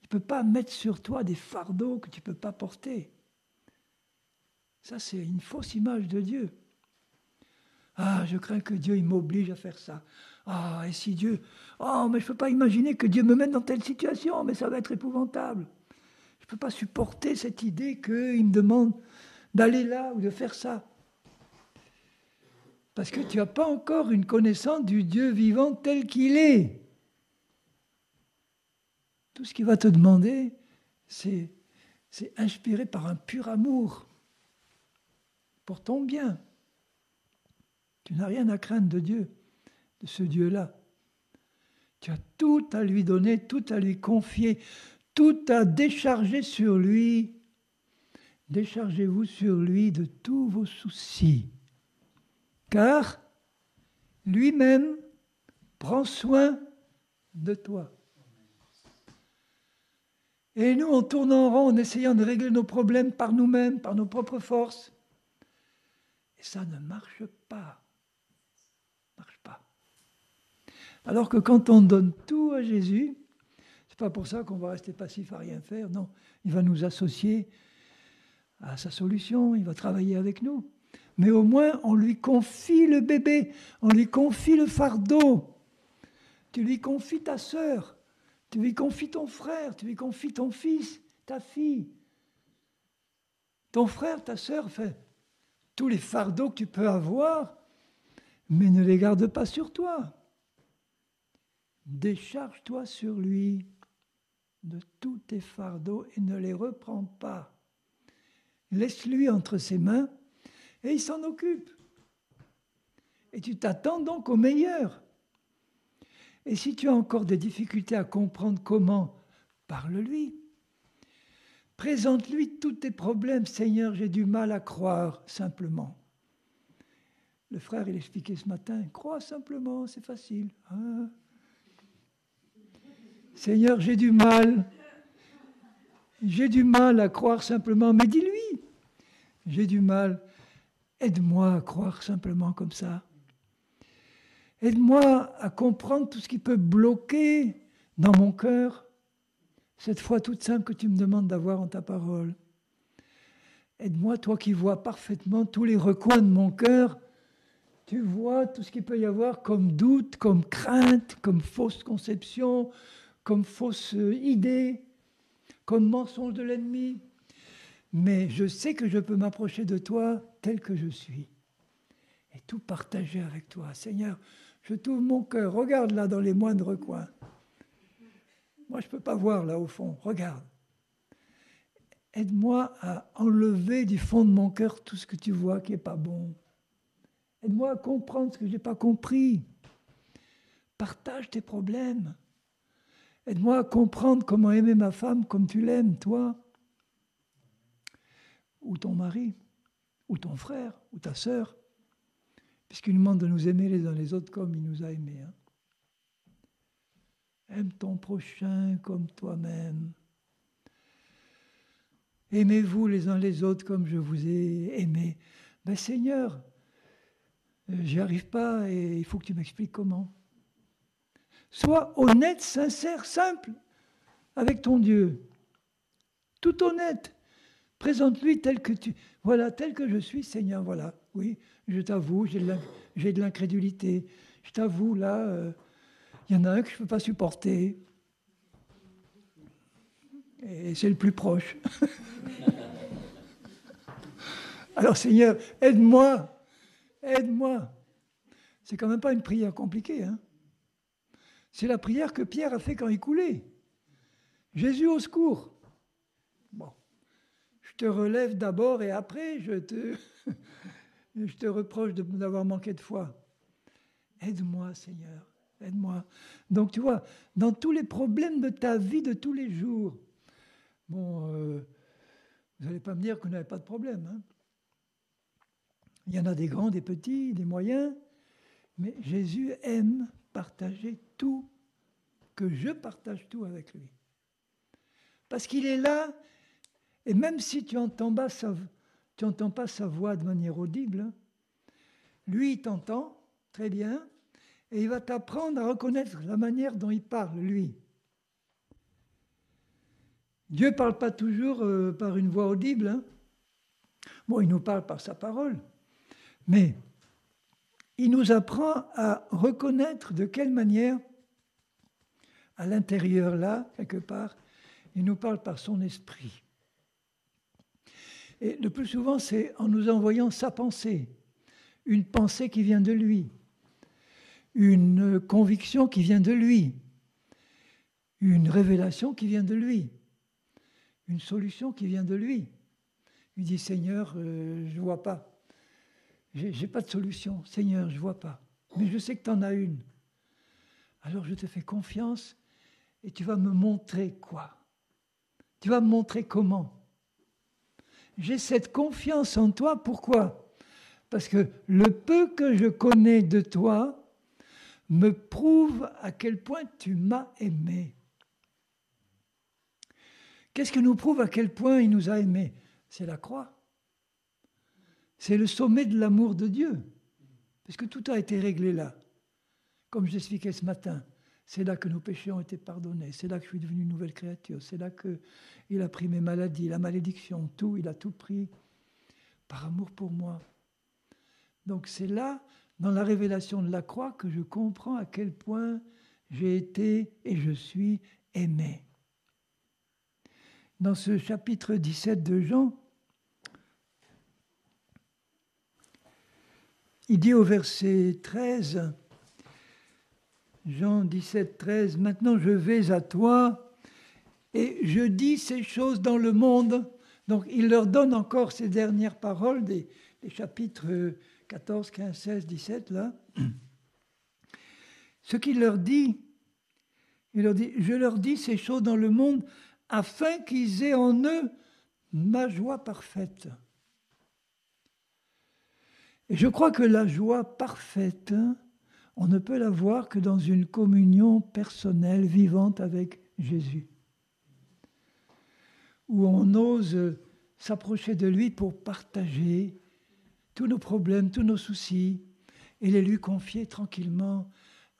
Il ne peut pas mettre sur toi des fardeaux que tu ne peux pas porter. Ça, c'est une fausse image de Dieu. Ah, je crains que Dieu il m'oblige à faire ça. Ah, et si Dieu... Oh, mais je ne peux pas imaginer que Dieu me mette dans telle situation, mais ça va être épouvantable. Je ne peux pas supporter cette idée qu'il me demande d'aller là ou de faire ça. Parce que tu n'as pas encore une connaissance du Dieu vivant tel qu'il est. Tout ce qu'il va te demander, c'est inspiré par un pur amour pour ton bien. Tu n'as rien à craindre de Dieu, de ce Dieu-là. Tu as tout à lui donner, tout à lui confier, tout à décharger sur lui. Déchargez-vous sur lui de tous vos soucis. Car lui-même prend soin de toi. Et nous, on tourne en rond en essayant de régler nos problèmes par nous-mêmes, par nos propres forces. Et ça ne marche pas. Alors que quand on donne tout à Jésus, c'est pas pour ça qu'on va rester passif à rien faire, non. Il va nous associer à sa solution, il va travailler avec nous. Mais au moins, on lui confie le bébé, on lui confie le fardeau. Tu lui confies ta sœur, tu lui confies ton frère, tu lui confies ton fils, ta fille. Ton frère, ta sœur, fait tous les fardeaux que tu peux avoir, mais ne les garde pas sur toi. Décharge-toi sur lui de tous tes fardeaux et ne les reprends pas. Laisse-lui entre ses mains et il s'en occupe. Et tu t'attends donc au meilleur. Et si tu as encore des difficultés à comprendre comment, parle-lui. Présente-lui tous tes problèmes. Seigneur, j'ai du mal à croire simplement. Le frère, il expliquait ce matin, crois simplement, c'est facile. Ah. Seigneur, j'ai du mal à croire simplement, mais dis-lui, j'ai du mal, aide-moi à croire simplement comme ça. Aide-moi à comprendre tout ce qui peut bloquer dans mon cœur cette foi toute simple que tu me demandes d'avoir en ta parole. Aide-moi, toi qui vois parfaitement tous les recoins de mon cœur, Tu vois tout ce qu'il peut y avoir comme doute, comme crainte, comme fausse conception, comme fausse idée, comme mensonge de l'ennemi. Mais je sais que je peux m'approcher de toi tel que je suis et tout partager avec toi. Seigneur, je t'ouvre mon cœur. Regarde là dans les moindres coins. Moi, je ne peux pas voir là au fond. Regarde. Aide-moi à enlever du fond de mon cœur tout ce que tu vois qui n'est pas bon. Aide-moi à comprendre ce que je n'ai pas compris. Partage tes problèmes. Aide-moi à comprendre comment aimer ma femme comme tu l'aimes, toi. Ou ton mari, ou ton frère, ou ta sœur. Puisqu'il nous demande de nous aimer les uns les autres comme il nous a aimés. Hein. Aime ton prochain comme toi-même. Aimez-vous les uns les autres comme je vous ai aimés. Ben Seigneur, j'y arrive pas et il faut que tu m'expliques comment. Sois honnête, sincère, simple avec ton Dieu. Tout honnête. Présente-lui tel que tu... Voilà, tel que je suis, Seigneur, voilà. Oui, je t'avoue, j'ai de l'incrédulité. Je t'avoue, là, il y en a un que je ne peux pas supporter. Et c'est le plus proche. Alors, Seigneur, aide-moi. Aide-moi. C'est quand même pas une prière compliquée, hein. C'est la prière que Pierre a fait quand il coulait. Jésus au secours. Bon, je te relève d'abord et après je te reproche d'avoir manqué de foi. Aide-moi, Seigneur, aide-moi. Donc tu vois, dans tous les problèmes de ta vie de tous les jours, bon, vous n'allez pas me dire que vous n'avez pas de problème. Hein. Il y en a des grands, des petits, des moyens, mais Jésus aime partager tout, que je partage tout avec lui. Parce qu'il est là, et même si tu n'entends pas sa voix de manière audible, lui, il t'entend très bien, et il va t'apprendre à reconnaître la manière dont il parle, lui. Dieu ne parle pas toujours par une voix audible. Hein. Bon, il nous parle par sa parole, mais il nous apprend à reconnaître de quelle manière, à l'intérieur là, quelque part, il nous parle par son esprit. Et le plus souvent, c'est en nous envoyant sa pensée, une pensée qui vient de lui, une conviction qui vient de lui, une révélation qui vient de lui, une solution qui vient de lui. Il dit, Seigneur, je ne vois pas. J'ai pas de solution. Seigneur, je ne vois pas. Mais je sais que tu en as une. Alors je te fais confiance et tu vas me montrer quoi? Tu vas me montrer comment? J'ai cette confiance en toi. Pourquoi? Parce que le peu que je connais de toi me prouve à quel point tu m'as aimé. Qu'est-ce qui nous prouve à quel point il nous a aimés? C'est la croix. C'est le sommet de l'amour de Dieu. Parce que tout a été réglé là. Comme j'expliquais ce matin, c'est là que nos péchés ont été pardonnés. C'est là que je suis devenu une nouvelle créature. C'est là qu'il a pris mes maladies, la malédiction, tout. Il a tout pris par amour pour moi. Donc c'est là, dans la révélation de la croix, que je comprends à quel point j'ai été et je suis aimé. Dans ce chapitre 17 de Jean, il dit au verset 13, Jean 17, 13, « Maintenant je vais à toi et je dis ces choses dans le monde. » Donc il leur donne encore ces dernières paroles des chapitres 14, 15, 16, 17, là. Ce qu'il leur dit, il leur dit, « Je leur dis ces choses dans le monde afin qu'ils aient en eux ma joie parfaite. » Et je crois que la joie parfaite, on ne peut l'avoir que dans une communion personnelle, vivante avec Jésus, où on ose s'approcher de lui pour partager tous nos problèmes, tous nos soucis, et les lui confier tranquillement,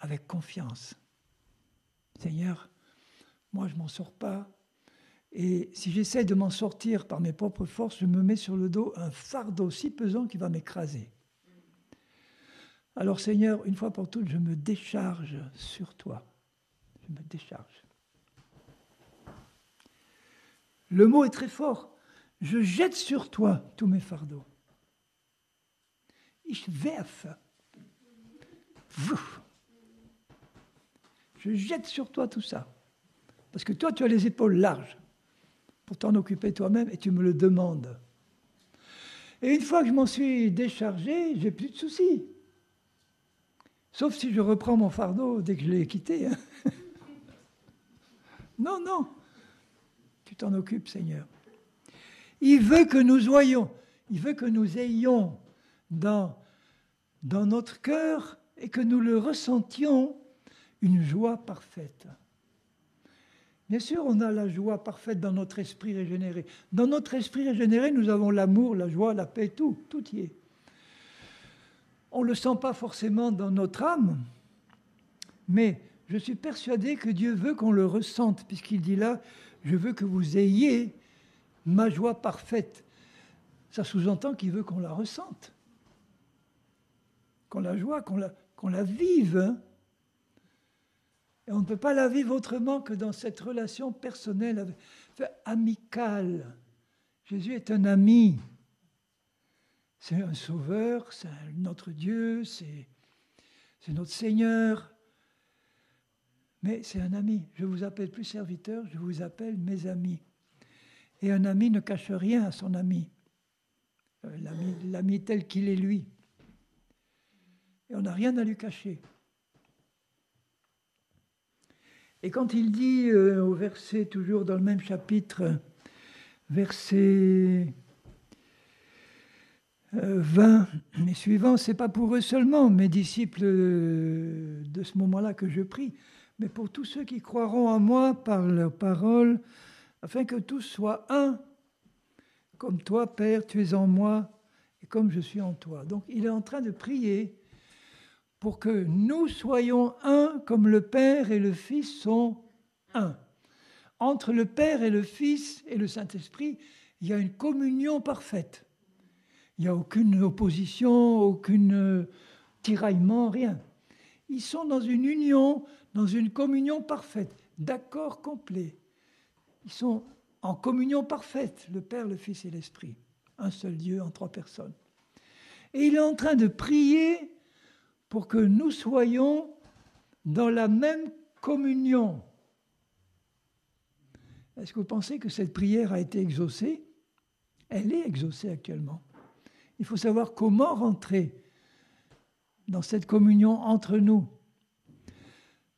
avec confiance. Seigneur, moi je ne m'en sors pas, et si j'essaie de m'en sortir par mes propres forces, je me mets sur le dos un fardeau si pesant qui va m'écraser. Alors Seigneur, une fois pour toutes, je me décharge sur toi. Je me décharge. Le mot est très fort. Je jette sur toi tous mes fardeaux. Ich werfe. Je jette sur toi tout ça. Parce que toi, tu as les épaules larges pour t'en occuper toi-même et tu me le demandes. Et une fois que je m'en suis déchargé, j'ai plus de soucis. Sauf si je reprends mon fardeau dès que je l'ai quitté. Hein. Non, non. Tu t'en occupes, Seigneur. Il veut que nous voyions, il veut que nous ayons dans notre cœur et que nous le ressentions une joie parfaite. Bien sûr, on a la joie parfaite dans notre esprit régénéré. Dans notre esprit régénéré, nous avons l'amour, la joie, la paix, tout y est. On ne le sent pas forcément dans notre âme, mais je suis persuadé que Dieu veut qu'on le ressente, puisqu'il dit là, je veux que vous ayez ma joie parfaite. Ça sous-entend qu'il veut qu'on la ressente, qu'on la joie, qu'on la vive. Hein. Et on ne peut pas la vivre autrement que dans cette relation personnelle, amicale. Jésus est un ami. C'est un sauveur, c'est notre Dieu, c'est notre Seigneur. Mais c'est un ami. Je ne vous appelle plus serviteur, je vous appelle mes amis. Et un ami ne cache rien à son ami. L'ami tel qu'il est lui. Et on n'a rien à lui cacher. Et quand il dit au verset, toujours dans le même chapitre, verset 20 et suivants, c'est pas pour eux seulement, mes disciples de ce moment-là que je prie, mais pour tous ceux qui croiront en moi par leur parole, afin que tous soient un, comme toi, Père, tu es en moi, et comme je suis en toi. Donc il est en train de prier pour que nous soyons un, comme le Père et le Fils sont un. Entre le Père et le Fils et le Saint-Esprit, il y a une communion parfaite. Il n'y a aucune opposition, aucun tiraillement, rien. Ils sont dans une union, dans une communion parfaite, d'accord complet. Ils sont en communion parfaite, le Père, le Fils et l'Esprit. Un seul Dieu en trois personnes. Et il est en train de prier pour que nous soyons dans la même communion. Est-ce que vous pensez que cette prière a été exaucée? Elle est exaucée actuellement. Il faut savoir comment rentrer dans cette communion entre nous.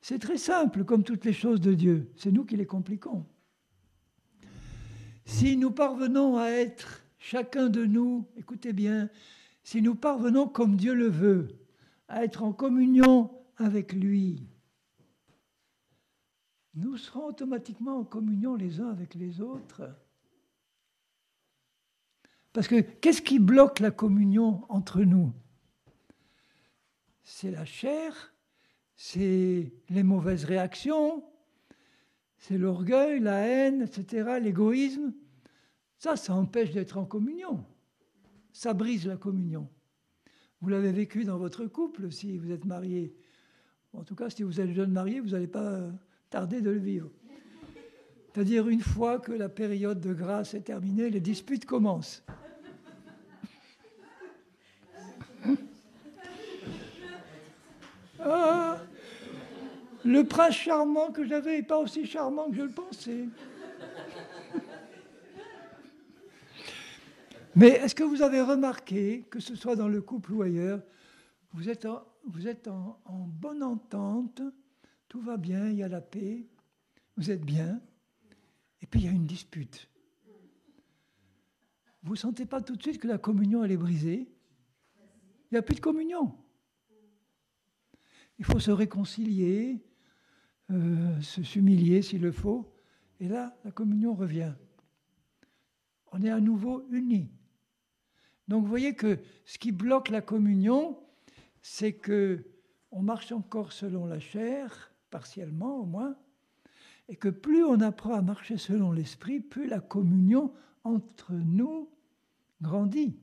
C'est très simple, comme toutes les choses de Dieu. C'est nous qui les compliquons. Si nous parvenons à être, chacun de nous, écoutez bien, si nous parvenons comme Dieu le veut, à être en communion avec lui, nous serons automatiquement en communion les uns avec les autres. Parce que qu'est-ce qui bloque la communion entre nous? C'est la chair, c'est les mauvaises réactions, c'est l'orgueil, la haine, etc., l'égoïsme. Ça empêche d'être en communion. Ça brise la communion. Vous l'avez vécu dans votre couple si vous êtes marié. En tout cas, si vous êtes jeune marié, vous n'allez pas tarder de le vivre. C'est-à-dire, une fois que la période de grâce est terminée, les disputes commencent. Ah, le prince charmant que j'avais n'est pas aussi charmant que je le pensais. Mais est-ce que vous avez remarqué, que ce soit dans le couple ou ailleurs, vous êtes en bonne entente, tout va bien, il y a la paix, vous êtes bien, et puis il y a une dispute. Vous ne sentez pas tout de suite que la communion, elle est brisée? Il n'y a plus de communion. Il faut se réconcilier, s'humilier s'il le faut, et là, la communion revient. On est à nouveau unis. Donc vous voyez que ce qui bloque la communion, c'est qu'on marche encore selon la chair, partiellement au moins, et que plus on apprend à marcher selon l'esprit, plus la communion entre nous grandit.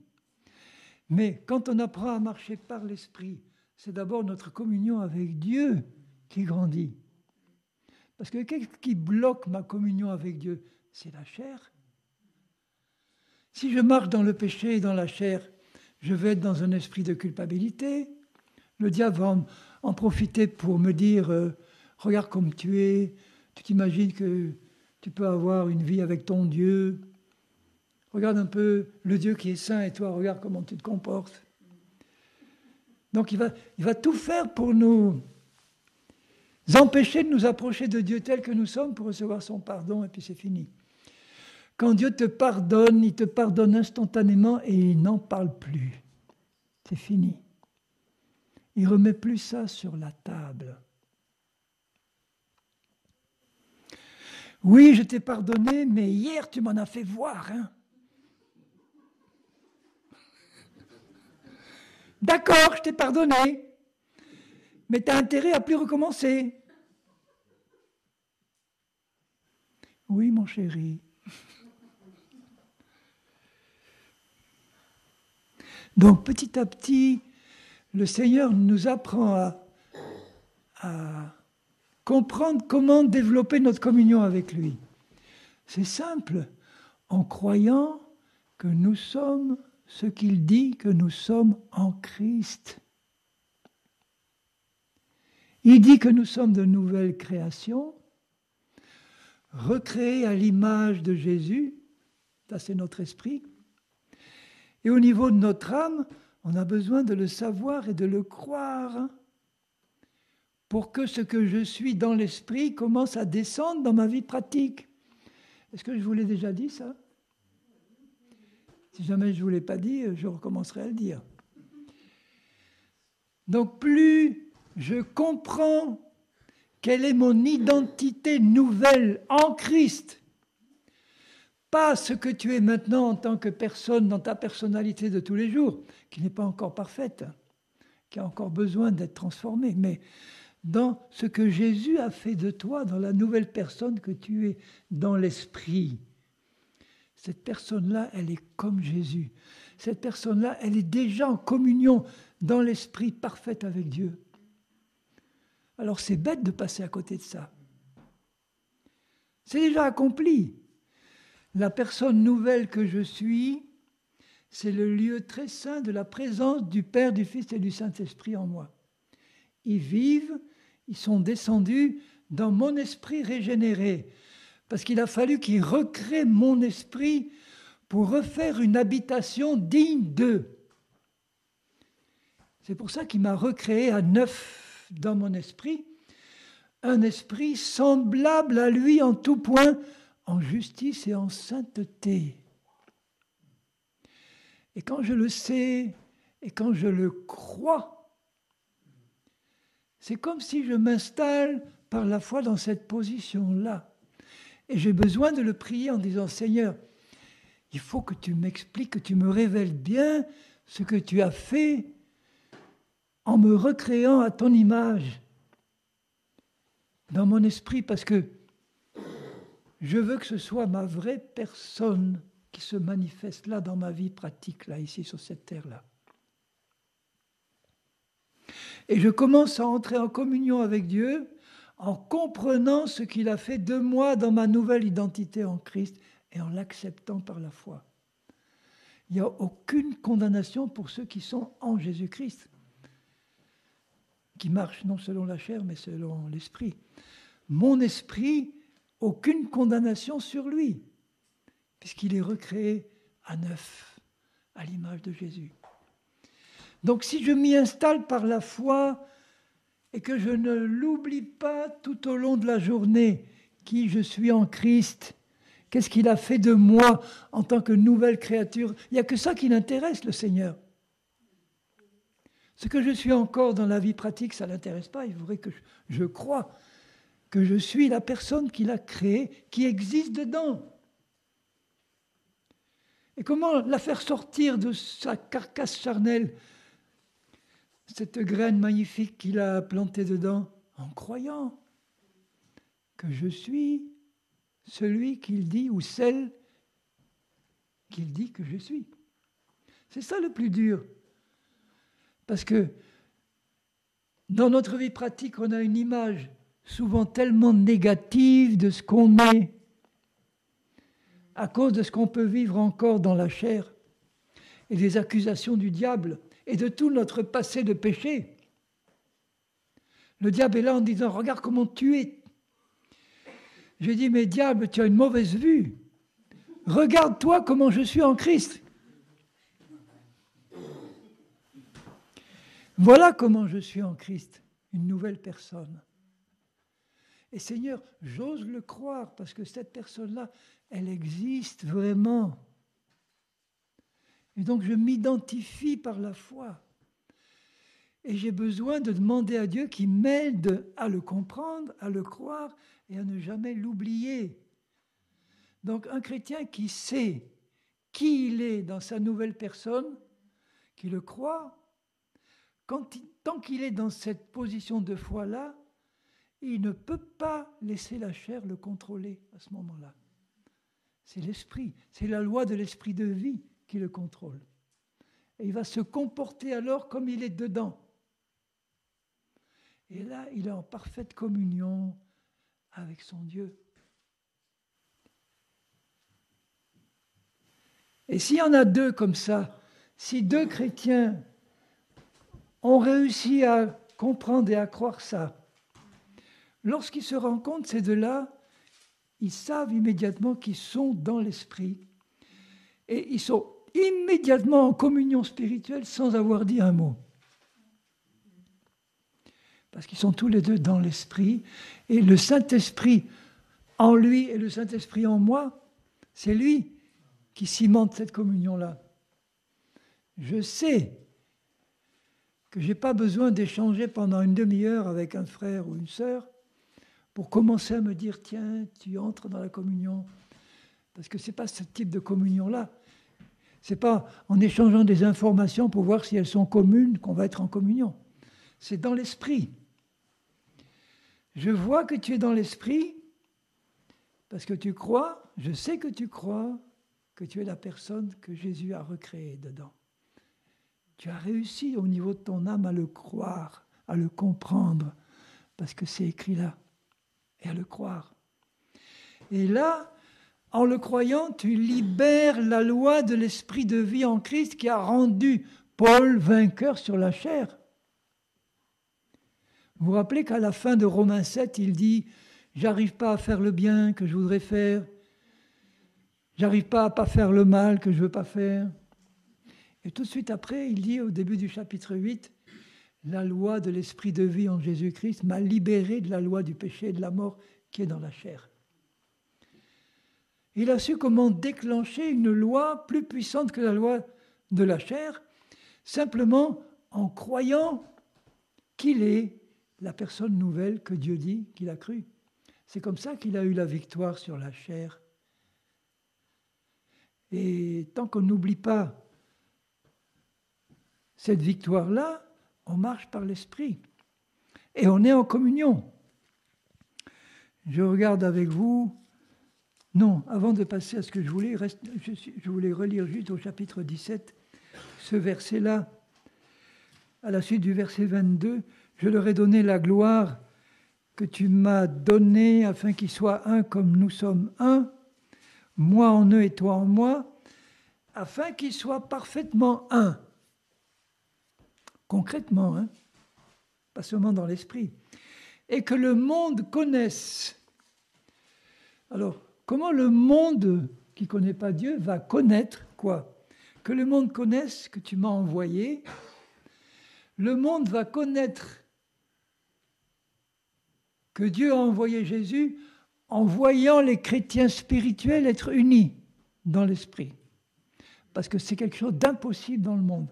Mais quand on apprend à marcher par l'esprit, c'est d'abord notre communion avec Dieu qui grandit. Parce que qu'est-ce qui bloque ma communion avec Dieu? C'est la chair. Si je marche dans le péché et dans la chair, je vais être dans un esprit de culpabilité. Le diable va en profiter pour me dire regarde comme tu es, tu t'imagines que tu peux avoir une vie avec ton Dieu. Regarde un peu le Dieu qui est saint et toi, regarde comment tu te comportes. Donc il va tout faire pour nous empêcher de nous approcher de Dieu tel que nous sommes pour recevoir son pardon et puis c'est fini. Quand Dieu te pardonne, il te pardonne instantanément et il n'en parle plus. C'est fini. Il ne remet plus ça sur la table. Oui, je t'ai pardonné, mais hier tu m'en as fait voir. Hein. D'accord, je t'ai pardonné, mais tu as intérêt à plus recommencer. Oui, mon chéri. Donc petit à petit, le Seigneur nous apprend à comprendre comment développer notre communion avec lui. C'est simple, en croyant que nous sommes ce qu'il dit que nous sommes en Christ. Il dit que nous sommes de nouvelles créations, recréées à l'image de Jésus, ça c'est notre esprit. Et au niveau de notre âme, on a besoin de le savoir et de le croire pour que ce que je suis dans l'esprit commence à descendre dans ma vie pratique. Est-ce que je vous l'ai déjà dit ça? Si jamais je ne vous l'ai pas dit, je recommencerai à le dire. Donc plus je comprends quelle est mon identité nouvelle en Christ, pas ce que tu es maintenant en tant que personne dans ta personnalité de tous les jours, qui n'est pas encore parfaite, qui a encore besoin d'être transformée, mais dans ce que Jésus a fait de toi, dans la nouvelle personne que tu es dans l'esprit. Cette personne-là, elle est comme Jésus. Cette personne-là, elle est déjà en communion dans l'esprit parfaite avec Dieu. Alors c'est bête de passer à côté de ça. C'est déjà accompli. La personne nouvelle que je suis, c'est le lieu très saint de la présence du Père, du Fils et du Saint-Esprit en moi. Ils vivent, ils sont descendus dans mon esprit régénéré. Parce qu'il a fallu qu'ils recréent mon esprit pour refaire une habitation digne d'eux. C'est pour ça qu'il m'a recréé à neuf dans mon esprit, un esprit semblable à lui en tout point, en justice et en sainteté. Et quand je le sais et quand je le crois, c'est comme si je m'installe par la foi dans cette position-là. Et j'ai besoin de le prier en disant « Seigneur, il faut que tu m'expliques, que tu me révèles bien ce que tu as fait en me recréant à ton image dans mon esprit, parce que je veux que ce soit ma vraie personne qui se manifeste là dans ma vie pratique, là, ici, sur cette terre-là. » Et je commence à entrer en communion avec Dieu en comprenant ce qu'il a fait de moi dans ma nouvelle identité en Christ et en l'acceptant par la foi. Il n'y a aucune condamnation pour ceux qui sont en Jésus-Christ, qui marchent non selon la chair, mais selon l'esprit. Mon esprit, aucune condamnation sur lui, puisqu'il est recréé à neuf, à l'image de Jésus. Donc si je m'y installe par la foi et que je ne l'oublie pas tout au long de la journée, qui je suis en Christ, qu'est-ce qu'il a fait de moi en tant que nouvelle créature? Il n'y a que ça qui l'intéresse, le Seigneur. Ce que je suis encore dans la vie pratique, ça ne l'intéresse pas. Il faudrait que je croie que je suis la personne qu'il a créée, qui existe dedans. Et comment la faire sortir de sa carcasse charnelle, cette graine magnifique qu'il a plantée dedans, en croyant que je suis celui qu'il dit ou celle qu'il dit que je suis. C'est ça le plus dur. Parce que Dans notre vie pratique, on a une image souvent tellement négative de ce qu'on est, à cause de ce qu'on peut vivre encore dans la chair, et des accusations du diable, et de tout notre passé de péché. Le diable est là en disant, regarde comment tu es. J'ai dit, mais diable, tu as une mauvaise vue. Regarde-toi comment je suis en Christ. Voilà comment je suis en Christ, une nouvelle personne. Et Seigneur, j'ose le croire parce que cette personne-là, elle existe vraiment. Et donc je m'identifie par la foi. Et j'ai besoin de demander à Dieu qu'il m'aide à le comprendre, à le croire et à ne jamais l'oublier. Donc un chrétien qui sait qui il est dans sa nouvelle personne, qui le croit, tant qu'il est dans cette position de foi-là, il ne peut pas laisser la chair le contrôler à ce moment-là. C'est l'esprit, c'est la loi de l'esprit de vie qui le contrôle. Et il va se comporter alors comme il est dedans. Et là, il est en parfaite communion avec son Dieu. Et s'il y en a deux comme ça, si deux chrétiens ont réussi à comprendre et à croire ça, lorsqu'ils se rencontrent, ces deux-là, ils savent immédiatement qu'ils sont dans l'esprit. Et ils sont immédiatement en communion spirituelle sans avoir dit un mot. Parce qu'ils sont tous les deux dans l'esprit. Et le Saint-Esprit en lui et le Saint-Esprit en moi, c'est lui qui cimente cette communion-là. Je sais que je n'ai pas besoin d'échanger pendant une demi-heure avec un frère ou une sœur pour commencer à me dire, tiens, tu entres dans la communion. Parce que ce n'est pas ce type de communion-là. Ce n'est pas en échangeant des informations pour voir si elles sont communes qu'on va être en communion. C'est dans l'esprit. Je vois que tu es dans l'esprit parce que tu crois, je sais que tu crois que tu es la personne que Jésus a recréée dedans. Tu as réussi au niveau de ton âme à le croire, à le comprendre, parce que c'est écrit là, et à le croire. Et là, en le croyant, tu libères la loi de l'esprit de vie en Christ qui a rendu Paul vainqueur sur la chair. Vous vous rappelez qu'à la fin de Romains 7, il dit « J'arrive pas à faire le bien que je voudrais faire. J'arrive pas à pas faire le mal que je veux pas faire. » Et tout de suite après, il dit au début du chapitre 8, « La loi de l'esprit de vie en Jésus-Christ m'a libéré de la loi du péché et de la mort qui est dans la chair. » Il a su comment déclencher une loi plus puissante que la loi de la chair, simplement en croyant qu'il est la personne nouvelle que Dieu dit qu'il a cru. C'est comme ça qu'il a eu la victoire sur la chair. Et tant qu'on n'oublie pas cette victoire-là, on marche par l'esprit. Et on est en communion. Je regarde avec vous. Non, avant de passer à ce que je voulais relire juste au chapitre 17, ce verset-là, à la suite du verset 22, « Je leur ai donné la gloire que tu m'as donnée afin qu'ils soient un comme nous sommes un, moi en eux et toi en moi, afin qu'ils soient parfaitement un. » Concrètement, hein, pas seulement dans l'esprit. « Et que le monde connaisse. » Alors, comment le monde qui ne connaît pas Dieu va connaître quoi ? Que le monde connaisse que tu m'as envoyé. Le monde va connaître que Dieu a envoyé Jésus en voyant les chrétiens spirituels être unis dans l'esprit. Parce que c'est quelque chose d'impossible dans le monde.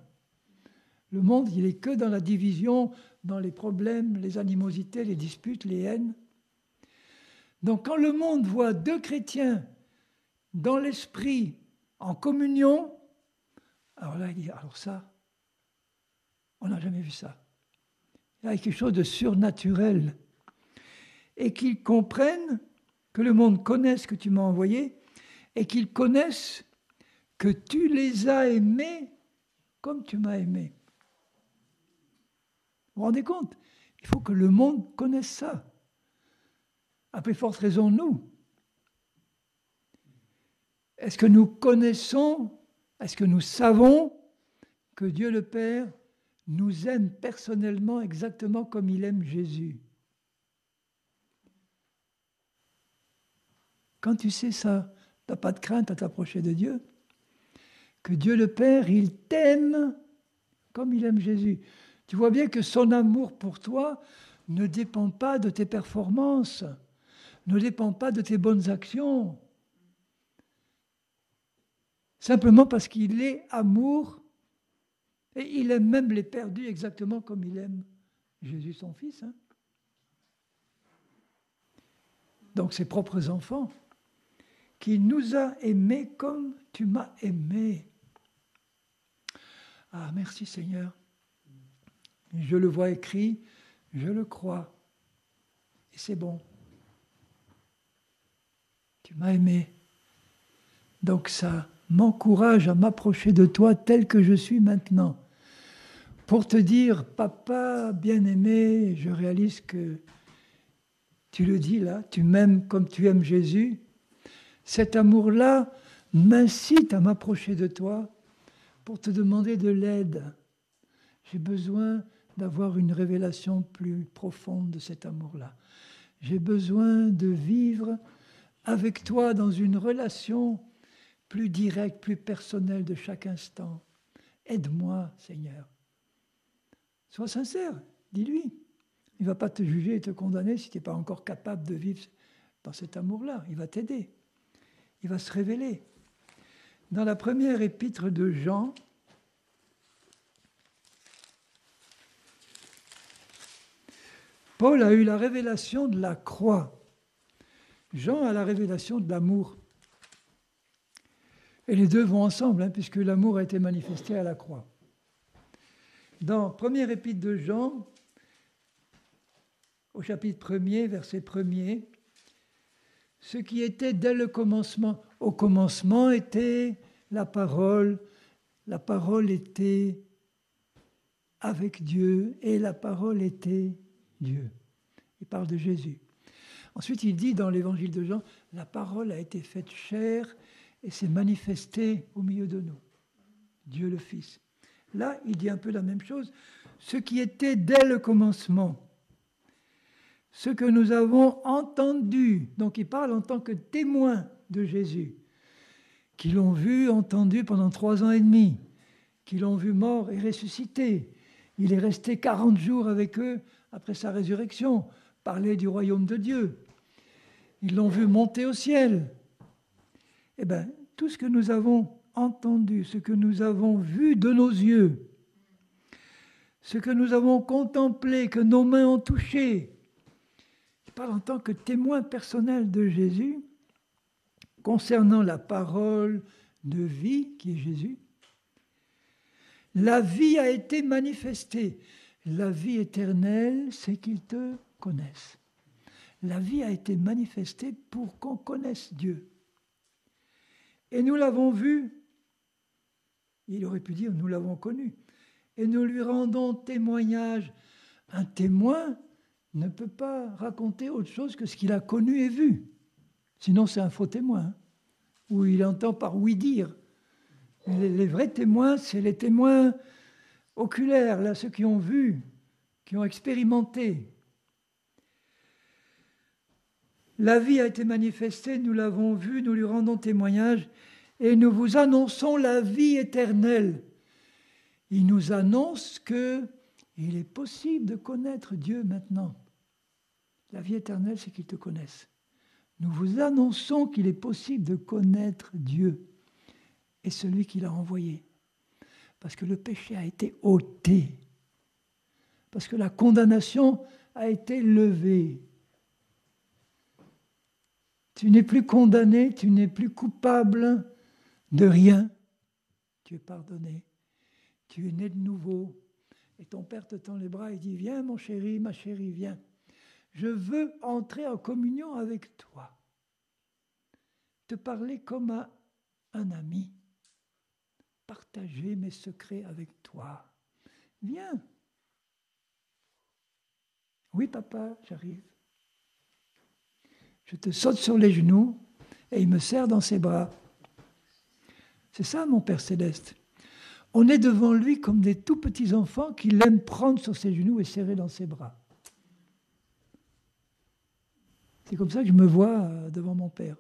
Le monde, il n'est que dans la division, dans les problèmes, les animosités, les disputes, les haines. Donc quand le monde voit deux chrétiens dans l'esprit, en communion, alors là, il dit, alors ça, on n'a jamais vu ça. Là, il y a quelque chose de surnaturel. Et qu'ils comprennent, que le monde connaisse que tu m'as envoyé, et qu'ils connaissent que tu les as aimés comme tu m'as aimé. Vous vous rendez compte ? Il faut que le monde connaisse ça. À plus forte raison, nous. Est-ce que nous connaissons, est-ce que nous savons que Dieu le Père nous aime personnellement exactement comme il aime Jésus? Quand tu sais ça, tu n'as pas de crainte à t'approcher de Dieu. Que Dieu le Père, il t'aime comme il aime Jésus. Tu vois bien que son amour pour toi ne dépend pas de tes performances, ne dépend pas de tes bonnes actions. Simplement parce qu'il est amour, et il aime même les perdus exactement comme il aime Jésus son Fils. Hein. Donc ses propres enfants, qui nous a aimés comme tu m'as aimé. Ah, merci Seigneur. Je le vois écrit, je le crois. Et c'est bon. Tu m'as aimé. Donc ça m'encourage à m'approcher de toi tel que je suis maintenant. Pour te dire, papa bien-aimé, je réalise que tu le dis là, tu m'aimes comme tu aimes Jésus. Cet amour-là m'incite à m'approcher de toi pour te demander de l'aide. J'ai besoin d'avoir une révélation plus profonde de cet amour-là. J'ai besoin de vivre avec toi dans une relation plus directe, plus personnelle de chaque instant. Aide-moi, Seigneur. Sois sincère, dis-lui. Il ne va pas te juger et te condamner si tu n'es pas encore capable de vivre dans cet amour-là. Il va t'aider. Il va se révéler. Dans la première épître de Jean, Paul a eu la révélation de la croix. Jean a la révélation de l'amour. Et les deux vont ensemble, hein, puisque l'amour a été manifesté à la croix. Dans première épître de Jean, au chapitre 1er, verset 1er, ce qui était dès le commencement. Au commencement était la parole était avec Dieu, et la parole était Dieu. Il parle de Jésus. Ensuite, il dit dans l'évangile de Jean, la parole a été faite chair et s'est manifestée au milieu de nous. Dieu le Fils. Là, il dit un peu la même chose. Ce qui était dès le commencement, ce que nous avons entendu, donc il parle en tant que témoin de Jésus, qui l'ont vu, entendu pendant 3 ans et demi, qui l'ont vu mort et ressuscité. Il est resté 40 jours avec eux après sa résurrection, parler du royaume de Dieu. Ils l'ont vu monter au ciel. Eh bien, tout ce que nous avons entendu, ce que nous avons vu de nos yeux, ce que nous avons contemplé, que nos mains ont touché, je parle en tant que témoin personnel de Jésus, concernant la parole de vie qui est Jésus. La vie a été manifestée. La vie éternelle, c'est qu'ils te connaissent. La vie a été manifestée pour qu'on connaisse Dieu. Et nous l'avons vu, il aurait pu dire nous l'avons connu, et nous lui rendons témoignage. Un témoin ne peut pas raconter autre chose que ce qu'il a connu et vu. Sinon c'est un faux témoin, où il entend par oui-dire. Les vrais témoins, c'est les témoins oculaires, là, ceux qui ont vu, qui ont expérimenté. La vie a été manifestée, nous l'avons vue, nous lui rendons témoignage, et nous vous annonçons la vie éternelle. Il nous annonce qu'il est possible de connaître Dieu maintenant. La vie éternelle, c'est qu'ils te connaissent. Nous vous annonçons qu'il est possible de connaître Dieu et celui qui l'a envoyé. Parce que le péché a été ôté. Parce que la condamnation a été levée. Tu n'es plus condamné, tu n'es plus coupable de rien. Tu es pardonné. Tu es né de nouveau. Et ton père te tend les bras et dit, viens mon chéri, ma chérie, viens. Je veux entrer en communion avec toi. Te parler comme à un ami. Partager mes secrets avec toi. Viens. Oui, papa, j'arrive. Je te saute sur les genoux et il me serre dans ses bras. C'est ça, mon Père céleste. On est devant lui comme des tout petits enfants qu'il aime prendre sur ses genoux et serrer dans ses bras. C'est comme ça que je me vois devant mon Père.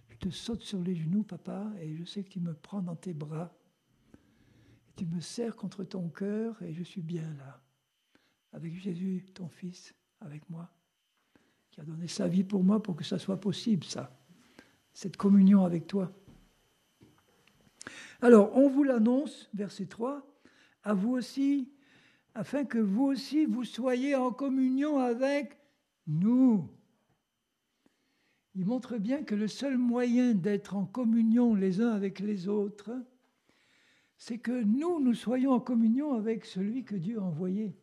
Je te saute sur les genoux, papa, et je sais que tu me prends dans tes bras. Et tu me serres contre ton cœur et je suis bien là. Avec Jésus, ton Fils, avec moi, qui a donné sa vie pour moi pour que ça soit possible, ça. Cette communion avec toi. Alors, on vous l'annonce, verset 3, à vous aussi, afin que vous aussi, vous soyez en communion avec nous. Il montre bien que le seul moyen d'être en communion les uns avec les autres, c'est que nous soyons en communion avec celui que Dieu a envoyé.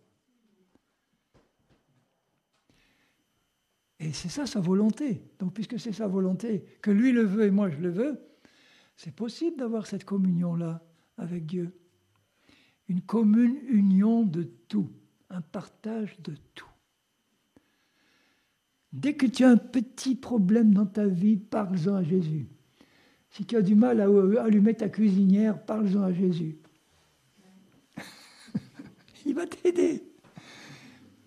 Et c'est ça sa volonté. Donc, puisque c'est sa volonté, que lui le veut et moi je le veux, c'est possible d'avoir cette communion-là avec Dieu. Une commune union de tout, un partage de tout. Dès que tu as un petit problème dans ta vie, parle-en à Jésus. Si tu as du mal à allumer ta cuisinière, parle-en à Jésus. Il va t'aider.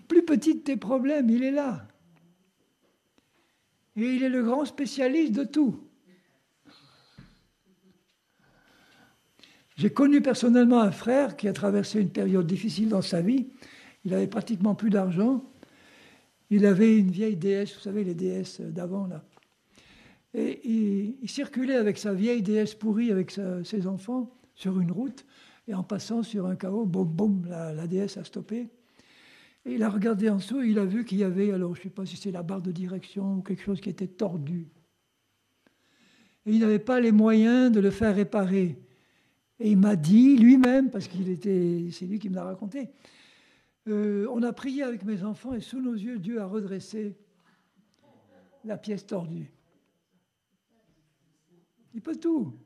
Plus petit de tes problèmes, il est là. Et il est le grand spécialiste de tout. J'ai connu personnellement un frère qui a traversé une période difficile dans sa vie. Il avait pratiquement plus d'argent. Il avait une vieille déesse, vous savez, les déesses d'avant, là. Et il circulait avec sa vieille déesse pourrie, avec ses enfants, sur une route. Et en passant sur un chaos, boum, boum, la déesse a stoppé. Et il a regardé en dessous et il a vu qu'il y avait, alors je ne sais pas si c'est la barre de direction ou quelque chose qui était tordu. Et il n'avait pas les moyens de le faire réparer. Et il m'a dit lui-même, parce c'est lui qui me l'a raconté, on a prié avec mes enfants et sous nos yeux, Dieu a redressé la pièce tordue. Il peut tout.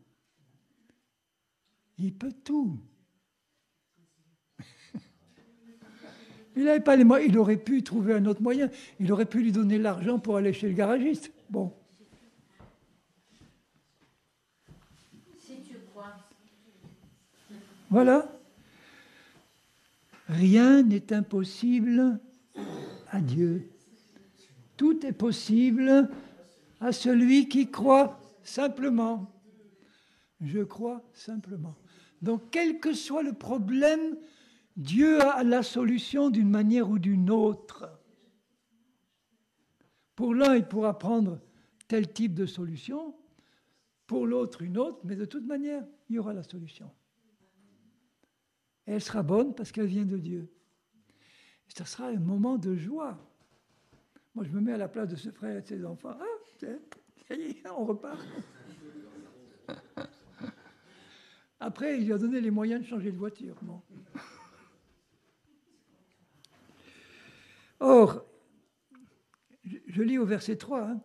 Il peut tout. Il n'avait pas les moyens. Il aurait pu trouver un autre moyen. Il aurait pu lui donner l'argent pour aller chez le garagiste. Bon. Si tu crois. Voilà. Rien n'est impossible à Dieu. Tout est possible à celui qui croit simplement. Je crois simplement. Donc, quel que soit le problème, Dieu a la solution d'une manière ou d'une autre. Pour l'un, il pourra prendre tel type de solution, pour l'autre, une autre, mais de toute manière, il y aura la solution. Et elle sera bonne parce qu'elle vient de Dieu. Et ça sera un moment de joie. Moi, je me mets à la place de ce frère et de ses enfants. Ah, ça y est, on repart. Après, il lui a donné les moyens de changer de voiture. Bon. Or, je lis au verset 3,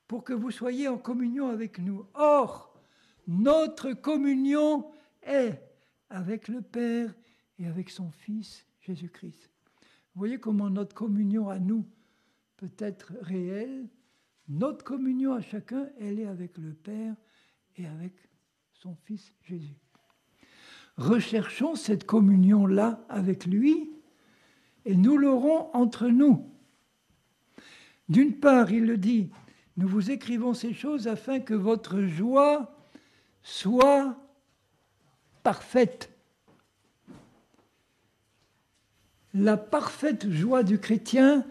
pour que vous soyez en communion avec nous. Or, notre communion est avec le Père et avec son Fils Jésus-Christ. Vous voyez comment notre communion à nous peut être réelle. Notre communion à chacun, elle est avec le Père et avec son Fils Jésus. Recherchons cette communion-là avec lui et nous l'aurons entre nous. D'une part, il le dit, nous vous écrivons ces choses afin que votre joie soit parfaite. La parfaite joie du chrétien,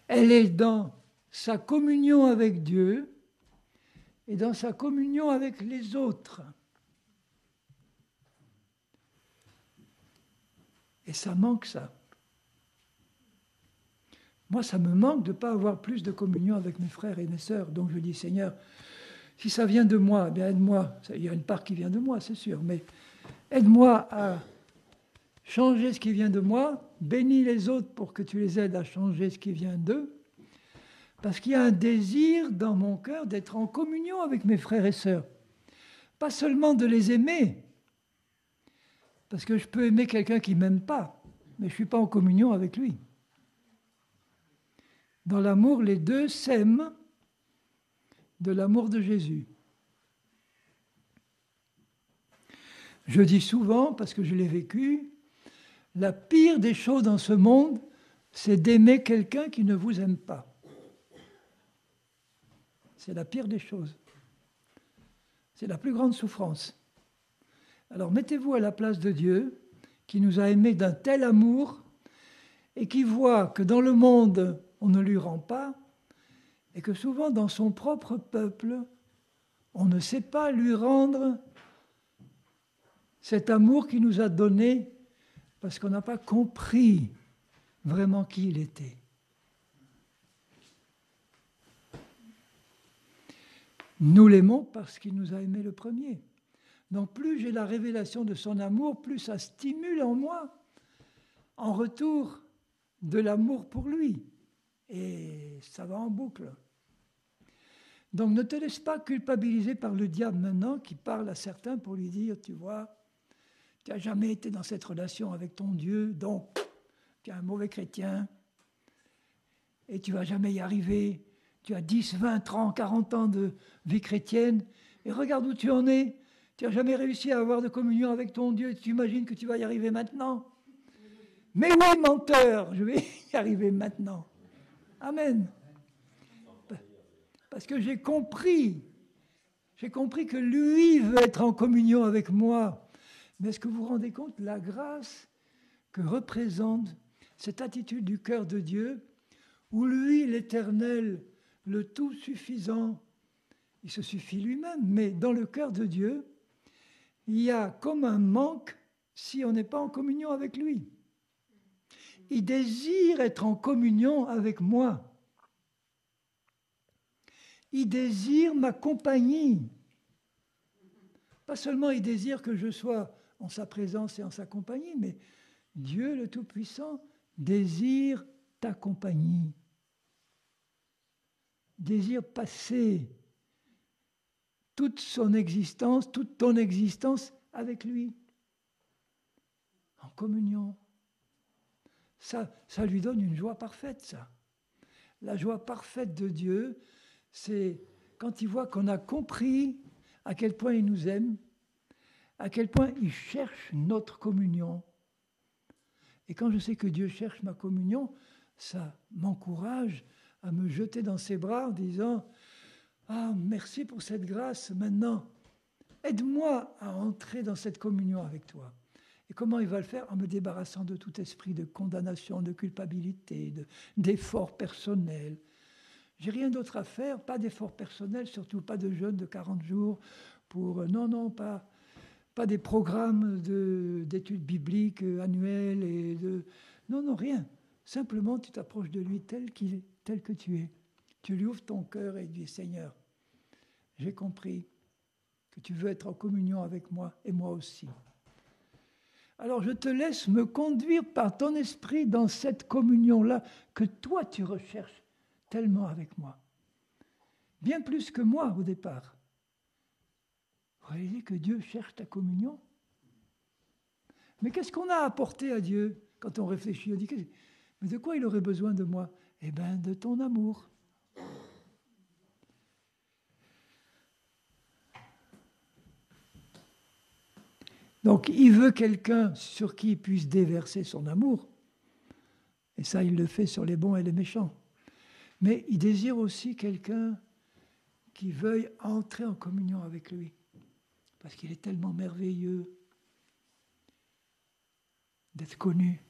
elle est dans sa communion avec Dieu et dans sa communion avec les autres. Et ça manque ça. Moi, ça me manque de ne pas avoir plus de communion avec mes frères et mes sœurs. Donc je dis, Seigneur, si ça vient de moi, eh bien aide-moi. Il y a une part qui vient de moi, c'est sûr, mais aide-moi à changer ce qui vient de moi, bénis les autres pour que tu les aides à changer ce qui vient d'eux, parce qu'il y a un désir dans mon cœur d'être en communion avec mes frères et sœurs. Pas seulement de les aimer, parce que je peux aimer quelqu'un qui ne m'aime pas, mais je ne suis pas en communion avec lui. Dans l'amour, les deux s'aiment de l'amour de Jésus. Je dis souvent, parce que je l'ai vécu, la pire des choses dans ce monde, c'est d'aimer quelqu'un qui ne vous aime pas. C'est la pire des choses. C'est la plus grande souffrance. Alors mettez-vous à la place de Dieu, qui nous a aimés d'un tel amour, et qui voit que dans le monde, on ne lui rend pas, et que souvent dans son propre peuple, on ne sait pas lui rendre cet amour qu'il nous a donné, parce qu'on n'a pas compris vraiment qui il était. Nous l'aimons parce qu'il nous a aimés le premier. Donc plus j'ai la révélation de son amour, plus ça stimule en moi, en retour, de l'amour pour lui. Et ça va en boucle. Donc ne te laisse pas culpabiliser par le diable maintenant, qui parle à certains pour lui dire, tu vois, tu n'as jamais été dans cette relation avec ton Dieu, donc tu es un mauvais chrétien et tu ne vas jamais y arriver. Tu as 10, 20, 30, 40 ans de vie chrétienne et regarde où tu en es. Tu n'as jamais réussi à avoir de communion avec ton Dieu et tu imagines que tu vas y arriver maintenant. Mais oui, menteur, je vais y arriver maintenant. Amen. Parce que j'ai compris que lui veut être en communion avec moi. Mais est-ce que vous vous rendez compte de la grâce que représente cette attitude du cœur de Dieu, où lui, l'Éternel, le tout suffisant, il se suffit lui-même, mais dans le cœur de Dieu, il y a comme un manque si on n'est pas en communion avec lui. Il désire être en communion avec moi. Il désire ma compagnie. Pas seulement il désire que je sois en sa présence et en sa compagnie, mais Dieu le Tout-Puissant désire ta compagnie. Désire passer toute son existence, toute ton existence avec lui, en communion. Ça lui donne une joie parfaite, ça. La joie parfaite de Dieu, c'est quand il voit qu'on a compris à quel point il nous aime, à quel point il cherche notre communion. Et quand je sais que Dieu cherche ma communion, ça m'encourage à me jeter dans ses bras en disant « Ah, merci pour cette grâce, maintenant, aide-moi à entrer dans cette communion avec toi. » Et comment il va le faire? En me débarrassant de tout esprit de condamnation, de culpabilité, d'effort personnel. J'ai rien d'autre à faire, pas d'effort personnel, surtout pas de jeûne de 40 jours pour... Non, pas des programmes d'études bibliques annuelles. Non, rien. Simplement, tu t'approches de lui tel qu'il est, tel que tu es. Tu lui ouvres ton cœur et dis, Seigneur, j'ai compris que tu veux être en communion avec moi et moi aussi. Alors je te laisse me conduire par ton esprit dans cette communion-là que toi tu recherches tellement avec moi. Bien plus que moi au départ. Vous réalisez que Dieu cherche ta communion? Mais qu'est-ce qu'on a apporté à Dieu quand on réfléchit? On dit, mais de quoi il aurait besoin de moi? Eh bien, de ton amour. Donc, il veut quelqu'un sur qui il puisse déverser son amour. Et ça, il le fait sur les bons et les méchants. Mais il désire aussi quelqu'un qui veuille entrer en communion avec lui. Parce qu'il est tellement merveilleux d'être connu.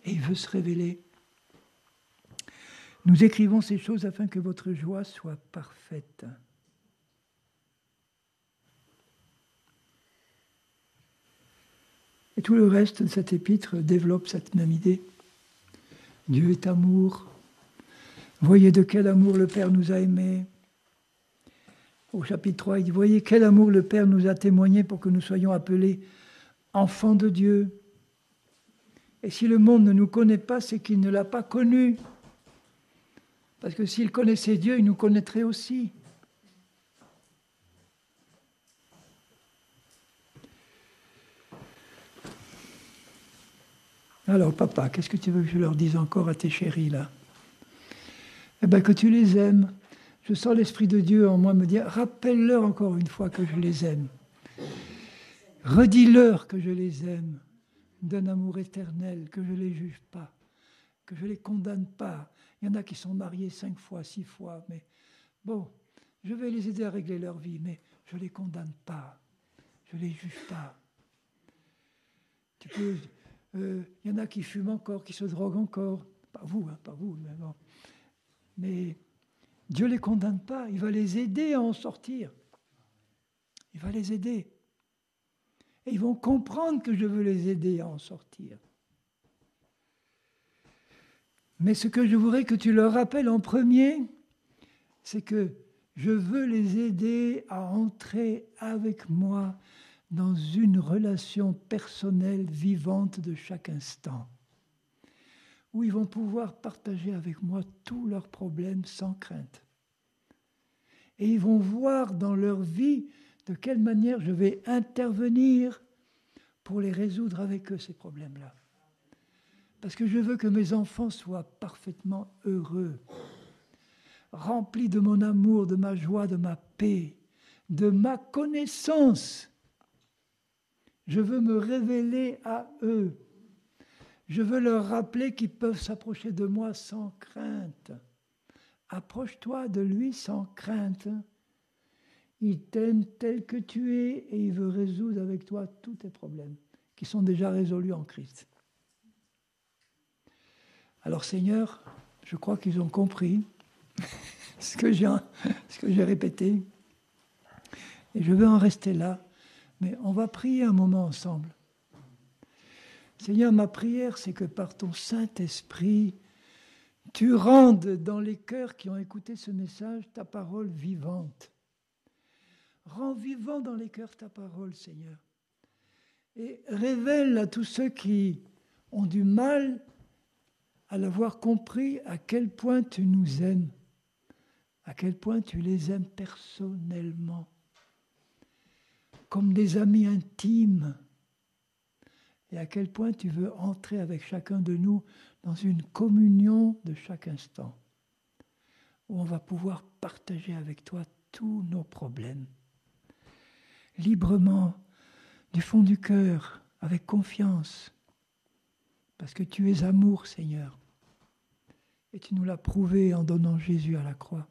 Et il veut se révéler. Nous écrivons ces choses afin que votre joie soit parfaite. Et tout le reste de cet épître développe cette même idée. Dieu est amour. Voyez de quel amour le Père nous a aimés. Au chapitre 3, il dit, voyez quel amour le Père nous a témoigné pour que nous soyons appelés enfants de Dieu. Et si le monde ne nous connaît pas, c'est qu'il ne l'a pas connu. Parce que s'il connaissait Dieu, il nous connaîtrait aussi. Alors, papa, qu'est-ce que tu veux que je leur dise encore à tes chéris, là? eh ben, que tu les aimes. Je sens l'Esprit de Dieu en moi me dire, rappelle-leur encore une fois que je les aime. Redis-leur que je les aime d'un amour éternel, que je ne les juge pas, que je ne les condamne pas. Il y en a qui sont mariés 5 fois, 6 fois, mais bon, je vais les aider à régler leur vie, mais je ne les condamne pas, je ne les juge pas. Il y en a qui fument encore, qui se droguent encore, pas vous, mais bon. Mais Dieu ne les condamne pas, il va les aider à en sortir. Il va les aider. Et ils vont comprendre que je veux les aider à en sortir. Mais ce que je voudrais que tu leur rappelles en premier, c'est que je veux les aider à entrer avec moi dans une relation personnelle vivante de chaque instant, où ils vont pouvoir partager avec moi tous leurs problèmes sans crainte. Et ils vont voir dans leur vie de quelle manière je vais intervenir pour les résoudre avec eux, ces problèmes-là. Parce que je veux que mes enfants soient parfaitement heureux, remplis de mon amour, de ma joie, de ma paix, de ma connaissance. Je veux me révéler à eux. Je veux leur rappeler qu'ils peuvent s'approcher de moi sans crainte. Approche-toi de lui sans crainte. Il t'aime tel que tu es et il veut résoudre avec toi tous tes problèmes qui sont déjà résolus en Christ. Alors Seigneur, je crois qu'ils ont compris ce que j'ai répété. Et je veux en rester là. Mais on va prier un moment ensemble. Seigneur, ma prière, c'est que par ton Saint-Esprit, tu rendes dans les cœurs qui ont écouté ce message ta parole vivante. Rends vivant dans les cœurs ta parole, Seigneur. Et révèle à tous ceux qui ont du mal à l'avoir compris à quel point tu nous aimes, à quel point tu les aimes personnellement, comme des amis intimes, et à quel point tu veux entrer avec chacun de nous dans une communion de chaque instant, où on va pouvoir partager avec toi tous nos problèmes, librement, du fond du cœur, avec confiance, parce que tu es amour, Seigneur, et tu nous l'as prouvé en donnant Jésus à la croix.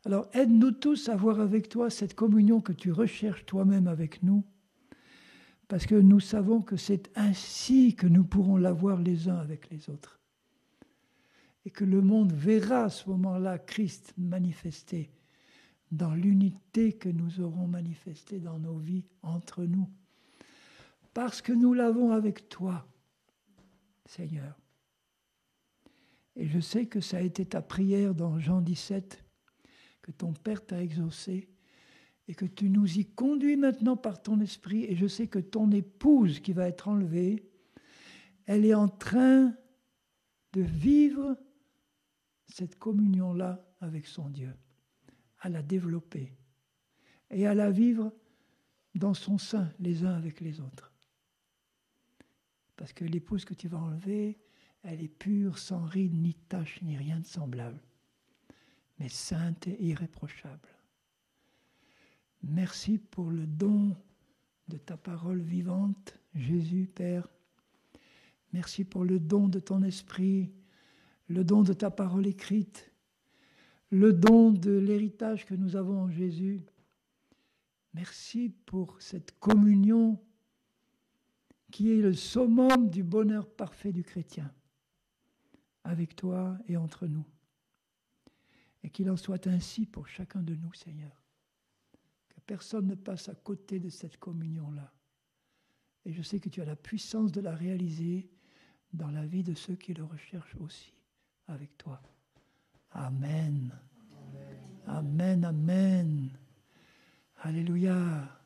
Alors aide-nous tous à avoir avec toi cette communion que tu recherches toi-même avec nous, parce que nous savons que c'est ainsi que nous pourrons l'avoir les uns avec les autres. Et que le monde verra à ce moment-là Christ manifesté dans l'unité que nous aurons manifestée dans nos vies entre nous. Parce que nous l'avons avec toi, Seigneur. Et je sais que ça a été ta prière dans Jean 17, que ton Père t'a exaucé, et que tu nous y conduis maintenant par ton esprit, et je sais que ton épouse qui va être enlevée, elle est en train de vivre cette communion-là avec son Dieu, à la développer, et à la vivre dans son sein, les uns avec les autres. Parce que l'épouse que tu vas enlever, elle est pure, sans ride, ni tache, ni rien de semblable, mais sainte et irréprochable. Merci pour le don de ta parole vivante, Jésus, Père. Merci pour le don de ton esprit, le don de ta parole écrite, le don de l'héritage que nous avons en Jésus. Merci pour cette communion qui est le summum du bonheur parfait du chrétien, avec toi et entre nous. Et qu'il en soit ainsi pour chacun de nous, Seigneur. Personne ne passe à côté de cette communion-là. Et je sais que tu as la puissance de la réaliser dans la vie de ceux qui le recherchent aussi avec toi. Amen. Amen, amen. Alléluia.